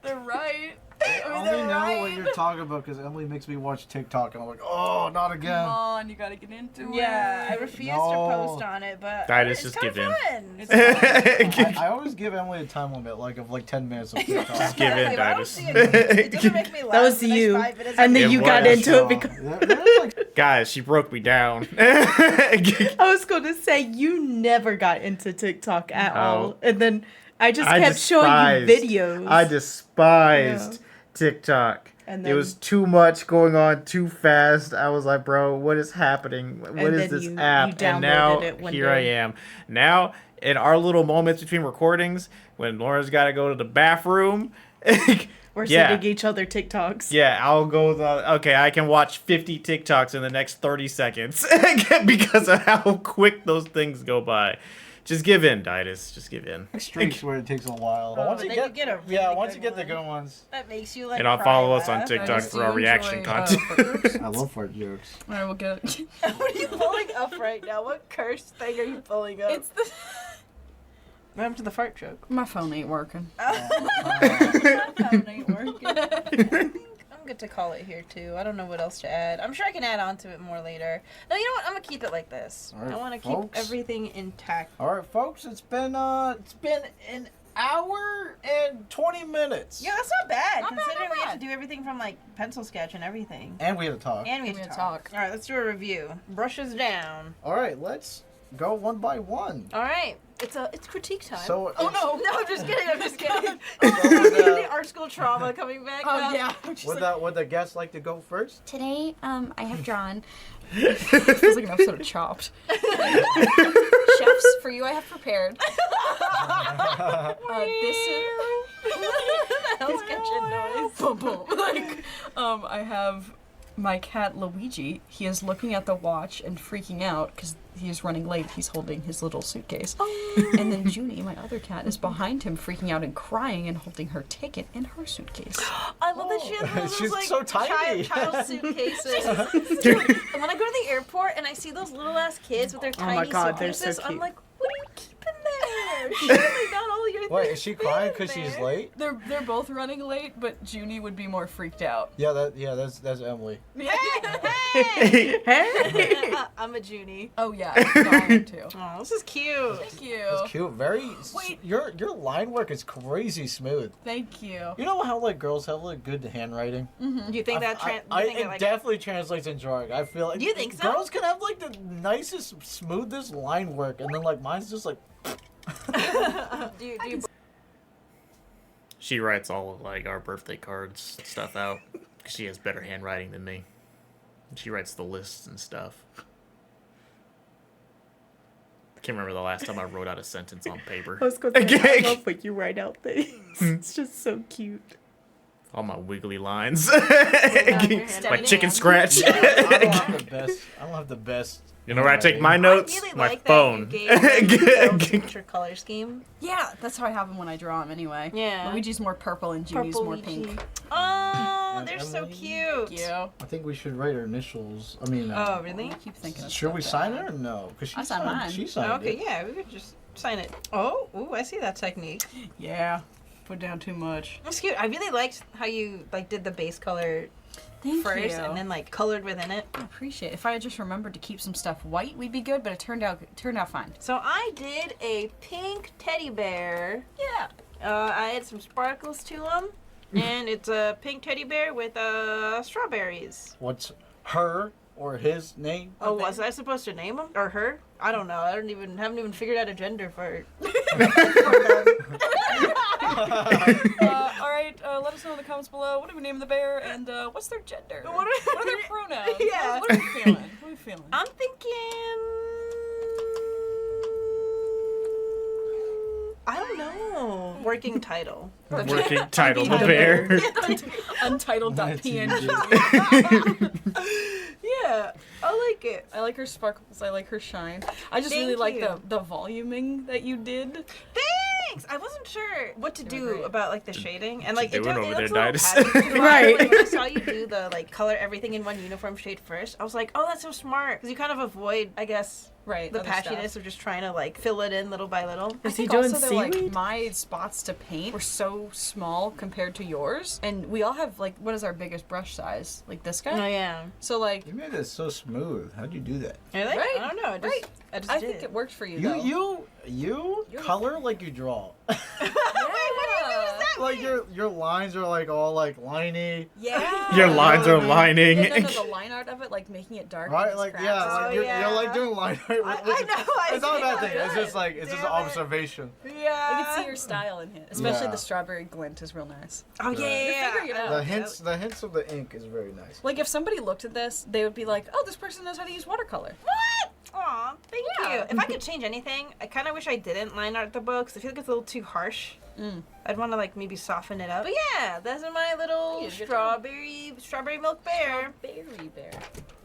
E: they're right.
D: I only know what you're talking about because Emily makes me watch TikTok and I'm like, oh, not again.
E: Come on, you gotta get into
C: Yeah, I
E: it.
C: refuse
D: No.
C: to post on it, but
A: That is
C: it's
A: just
C: kinda
A: give in.
C: fun.
E: It's
D: I always give Emily a time limit, like of like 10 minutes of TikTok.
A: Just give in,
C: If I don't
A: Titus.
C: see it doesn't make me laugh.
B: That was
C: the next
B: you.
C: 5 minutes,
B: And then
A: It
B: you got
A: was.
B: into it because
D: There's like,
A: Guys, she broke me down.
B: I was going to say you never got into TikTok at
A: No.
B: all. And then I just
A: I
B: kept showing you
A: despised-
B: videos.
A: I despised TikTok.
B: And
A: It
B: then-
A: was too much going on too fast. I was like, bro, what is happening? What
B: And
A: is
B: then
A: this
B: you
A: app? And now
B: downloaded it one
A: here I
B: day.
A: am. Now, in our little moments between recordings, when Laura's got to go to the bathroom,
B: We're
A: yeah.
B: sending each other TikToks.
A: Yeah, I'll go. Okay, I can watch 50 TikToks in the next 30 seconds because of how quick those things go by. Just give in, Titus. Just give in.
D: streaks where it takes a while. But
C: Oh,
D: once
C: but
D: you
C: then
D: get,
C: you get a really
D: yeah, once you
C: good
D: get the
C: one.
D: good ones.
C: That makes you like.
A: And I'll
C: cry
A: follow us on
C: laugh.
A: TikTok
E: do
A: for our
E: enjoy,
A: reaction content.
D: I love fart jokes.
E: Alright, we'll get it.
C: What are you pulling up right now? What cursed thing are you pulling up?
E: It's the.
C: What happened to the fart joke?
E: My phone ain't working.
C: Phone ain't working. I'm good to call it here too. I don't know what else to add. I'm sure I can add on to it more later. No, you know what? I'm gonna keep it like this.
D: All right,
C: I want to keep
D: folks.
C: everything intact.
D: All right, folks, it's been an hour and 20 minutes.
C: Yeah, that's not bad.
E: Not bad,
C: considering
E: not
C: we have
E: bad.
C: to do everything from like pencil sketch and everything.
D: And we had to talk.
C: And we
E: We
C: have to
E: had to
C: talk.
E: talk.
C: All right, let's do a review. Brushes down.
D: All right, let's go one by one.
C: All right, it's critique time.
D: So
E: Oh
D: it's-
E: no!
C: no, I'm just kidding. I'm just kidding.
D: would,
C: The art school trauma coming back.
E: Oh
C: now.
E: yeah. I'm just like,
D: Would the guests like to go first?
E: today, I have drawn. It feels like an episode of Chopped. Chefs, for you, I have prepared. This is.
C: Hell's kitchen noise.
E: Boom, boom. Like, I have My cat Luigi, he is looking at the watch and freaking out because he is running late. He's holding his little suitcase. And then Junie, my other cat, is behind him freaking out and crying and holding her ticket in her suitcase.
C: I love that she has those
D: She's
C: like
D: so tiny.
C: child suitcases. When I go to the airport and I see those little ass kids with their tiny
B: my God, they're so
C: suitcases, I'm
B: cute.
C: like, what are you keeping there? Surely not all your
D: Wait,
C: things
D: is she
C: fit
D: crying
C: in
D: because she's
C: there.
D: late?
E: They're both running late, but Junie would be more freaked out.
D: Yeah, that's Emily.
C: Hey!
B: Hey!
C: I'm a Junie.
E: Oh yeah, I am too.
C: Oh, this is cute.
E: Thank you.
D: That's cute. Very.
E: Wait.
D: Your line work is crazy smooth.
E: Thank you.
D: You know how like girls have like good handwriting?
C: Do you think that
D: It definitely translates in drawing. I feel like
C: You think so?
D: girls can have like the nicest, smoothest line work, and then like mine's just like.
C: do you
A: She writes all of like our birthday cards and stuff out. She has better handwriting than me. She writes the lists and stuff. I can't remember the last time I wrote out a sentence on paper.
B: I was going to say, I love when you write out things. It's just so cute.
A: All my wiggly lines.
C: your
A: My chicken
C: hand.
A: scratch.
D: I don't have the best. I don't have the best.
A: You know where I take my notes?
C: I really
A: My
C: like
A: phone.
C: that you gave signature color scheme.
E: Yeah, that's how I have them when I draw them anyway.
C: Yeah.
E: Luigi's more purple and Junie's more pink.
C: Oh,
D: And
C: they're so
D: Emily.
C: cute.
E: Thank you.
D: I think we should write our initials. I mean.
C: Oh, really?
E: I keep thinking. of
D: Should we
E: stuff
D: sign
E: like
D: it or no? Because
E: I signed mine.
D: She signed
C: Okay,
D: it.
C: yeah, we could just sign it. Oh, ooh, I see that technique.
E: that. Yeah. Put down too much.
C: It's cute. I really liked how you like did the base color
E: Thank
C: first
E: you.
C: and then like colored within it.
E: I appreciate it. If I had just remembered to keep some stuff white, we'd be good, but it turned out fine.
C: So I did a pink teddy bear. Yeah. I added some sparkles to them, and it's a pink teddy bear with strawberries.
D: What's her or his name?
C: Oh, was I supposed to name him or her? I don't know. I haven't even figured out a gender for
E: All right, let us know in the comments below. What do we name the bear, and what's their gender?
C: What are
E: their pronouns?
C: Yeah.
E: What are we feeling? What are we feeling?
C: I'm thinking. I don't know. Working title.
A: Working title, the bear.
E: Untitled.png.
C: Yeah, I like it.
E: I like her sparkles. I like her shine. I just really
C: Thank
E: like
C: you.
E: the voluming that you did.
C: Thanks. I wasn't sure what to do
E: great.
C: about like the shading and like
A: you
C: it
A: doing
C: looks
A: over
C: a
A: there,
C: little
A: Didas?
C: patchy.
B: Right.
C: When I saw you do the like color everything in one uniform shade first, I was like, oh, that's so smart because you kind of avoid, I guess,
E: Right.
C: the
E: other
C: patchiness
E: stuff.
C: of just trying to like fill it in little by little.
E: I
B: Is he
E: think
B: doing
E: also that, like,
B: seaweed?
E: my spots to paint were so small compared to yours, and we all have like, what is our biggest brush size? Like this guy.
C: Oh yeah.
E: So like,
D: You made it so smooth. How'd you do that?
C: Really?
E: Right,
C: I don't know. I just
E: I
C: did.
E: think it worked for you. though.
D: You color like you draw.
E: Yeah.
D: Like your lines are like all like liney.
E: Yeah.
A: Your lines are lining.
E: Yeah, no, the line art of it, like making it dark.
D: Right,
E: with
D: like
E: scraps.
D: yeah, like
C: Oh,
D: you're
C: yeah.
D: like doing line art.
C: I know,
D: It's not a
C: see
D: bad
C: how
D: thing. It's
C: good.
D: just like it's just
C: Damn it.
D: observation.
C: Yeah.
E: I can see your style in it, especially
D: Yeah.
E: the strawberry glint is real nice.
C: Oh yeah.
D: You're
C: yeah,
E: figuring it
C: I
E: out.
C: love
D: The hints of the ink is very nice.
E: Like if somebody looked at this, they would be like, "Oh, this person knows how to use watercolor."
C: What? Aw, thank
E: Yeah.
C: you. If I could change anything, I kind of wish I didn't line art the books. I feel like it's a little too harsh. I'd want to like maybe soften it up. But yeah, those are my little
E: You did good
C: strawberry milk bear.
E: Berry bear.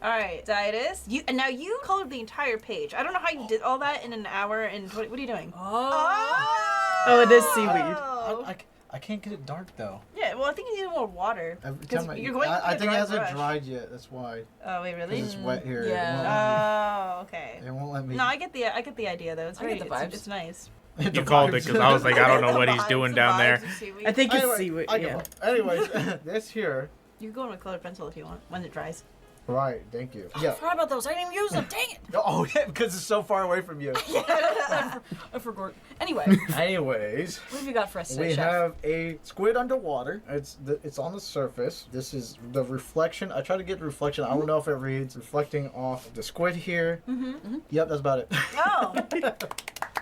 C: All right, Didas. And now you colored the entire page. I don't know how you did all that in an hour. And what are you doing?
B: Oh, it is seaweed.
C: Oh.
D: I can't get it dark though.
C: Yeah, well, I think you need more water.
D: Every
C: 'Cause
D: time
C: you're going with
D: I
C: a
D: think it
C: dry
D: hasn't
C: brush.
D: dried yet. That's why.
C: Oh wait, really?
D: Because it's wet here.
E: Yeah.
C: Oh, okay.
D: It won't let me.
C: No, I get the idea though. It's
E: I
C: very
E: get the vibes.
C: It's nice.
A: You called it because I was like, I don't know what he's
C: The
A: doing
C: vibes
A: down there.
C: of seaweed.
B: I think it's
D: Anyway,
B: seaweed.
D: I give
B: Yeah.
D: up. Anyways, this here.
C: You can go on a colored pencil if you want when it dries.
D: Right. Thank you.
E: I
D: Yeah.
E: forgot about those. I didn't even use them. Dang it!
D: Oh yeah, because it's so far away from you.
E: I forgot. Anyway,
D: Anyways.
E: what have you got for us today,
D: We
E: Chef?
D: have a squid underwater. It's on the surface. This is the reflection. I try to get the reflection. I don't know if it reads. Reflecting off the squid here. Yep, that's about it.
C: Oh,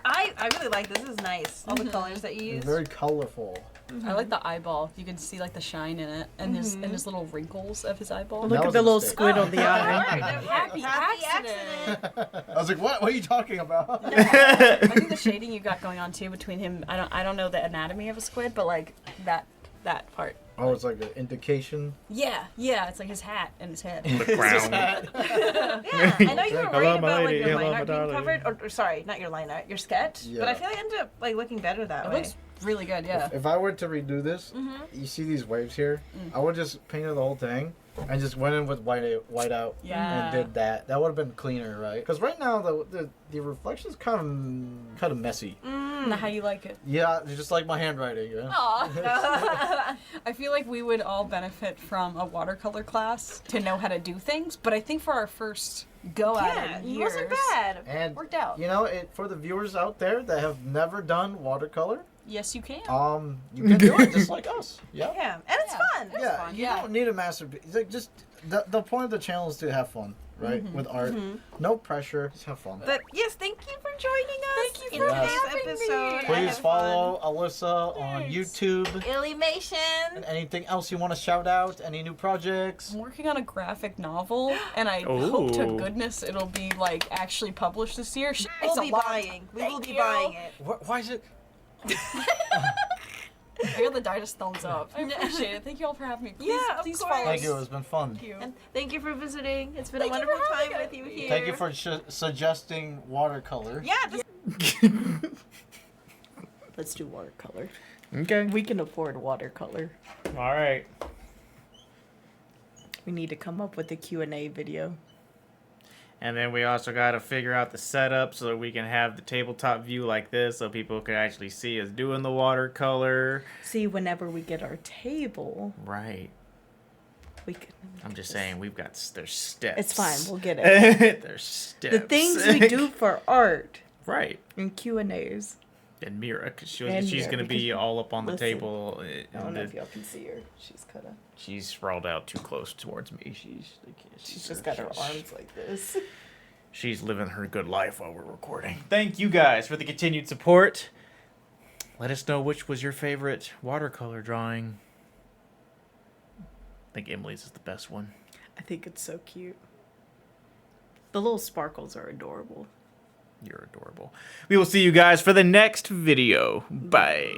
C: I really like this. This is nice. All the colors that you use.
D: Very colorful.
E: I like the eyeball. You can see like the shine in it, and his little wrinkles of his eyeball.
B: Look
D: That
B: at
D: was
B: the
D: a
B: little
D: mistake.
B: squid on the eye.
E: Happy accident.
D: I was like, what? What are you talking about?
E: I think the shading you got going on too between him. I don't know the anatomy of a squid, but like that part.
D: Oh, it's like an indication.
E: Yeah, it's like his hat and his head.
A: The crown.
C: Yeah, I know you were
A: Hello,
C: worried
A: my
C: about like
A: lady.
C: your
A: Hello,
C: line
A: my
C: art being
A: darling.
C: covered, or sorry, not your line art, your sketch. But I
D: Yeah.
C: feel like it ended up like looking better that
E: It
C: way.
E: looks really good, yeah.
D: If I were to redo this, you see these waves here? I would just painted the whole thing and just went in with white out
E: Yeah.
D: and did that. That would have been cleaner, right? Because right now the reflection is kind of messy.
E: Not how you like it.
D: Yeah, just like my handwriting. Yeah.
E: Aw. I feel like we would all benefit from a watercolor class to know how to do things, but I think for our first go at
C: Yeah,
E: it,
C: it wasn't
E: years,
C: bad.
D: And
E: worked out.
D: you know, for the viewers out there that have never done watercolor,
E: Yes, you can.
D: you can do it just like us. Yeah.
C: Yeah, and it's
E: Yeah.
C: fun. It's
D: Yeah,
C: fun.
D: you
E: Yeah.
D: don't need a masterpiece. Like just the point of the channel is to have fun, right? With art, no pressure, just have fun.
C: But yes, thank you for joining us.
E: Thank you
C: in
E: for
C: today's
E: having me.
C: episode. I
D: Please
C: had
D: follow Alyssa on
E: Yes.
D: YouTube.
C: fun. Illymation.
D: And anything else you want to shout out? Any new projects?
E: I'm working on a graphic novel, and I hope to
A: Ooh.
E: goodness it'll be like actually published this year. It's
C: We'll
E: a
C: be
E: lot.
C: buying. We will
E: Thank
C: be
E: you.
C: buying it.
D: Why is it?
E: I got the Ditus thumbs up. I appreciate it. Thank you all for having me. Please,
C: Yeah, of
E: please
C: course.
E: follow.
D: Thank you. It's been fun.
E: Thank you.
C: And thank you for visiting. It's been
E: Thank
C: a
E: you for
C: wonderful
E: having
C: time
E: us.
C: with you here.
D: Thank you for suggesting watercolor.
C: Yeah, just
B: Let's do watercolor.
A: Okay.
B: We can afford watercolor.
A: All right.
B: We need to come up with a Q&A video.
A: And then we also got to figure out the setup so that we can have the tabletop view like this so people can actually see us doing the watercolor.
B: See, whenever we get our table,
A: Right.
B: we can...
A: I'm just saying, there's steps.
B: It's fine, we'll get it.
A: There's steps.
B: The things we do for art
A: Right.
B: and Q&As.
A: And Mira, because
B: And
A: she's
B: Mira,
A: going to be
B: because-
A: all up on the
B: listen,
A: table.
B: I don't know if y'all can see her. She's kind of...
A: She's sprawled out too close towards me.
B: She's just got her arms like this.
A: She's living her good life while we're recording. Thank you guys for the continued support. Let us know which was your favorite watercolor drawing. I think Emily's is the best one.
B: I think it's so cute. The little sparkles are adorable.
A: You're adorable. We will see you guys for the next video. Bye.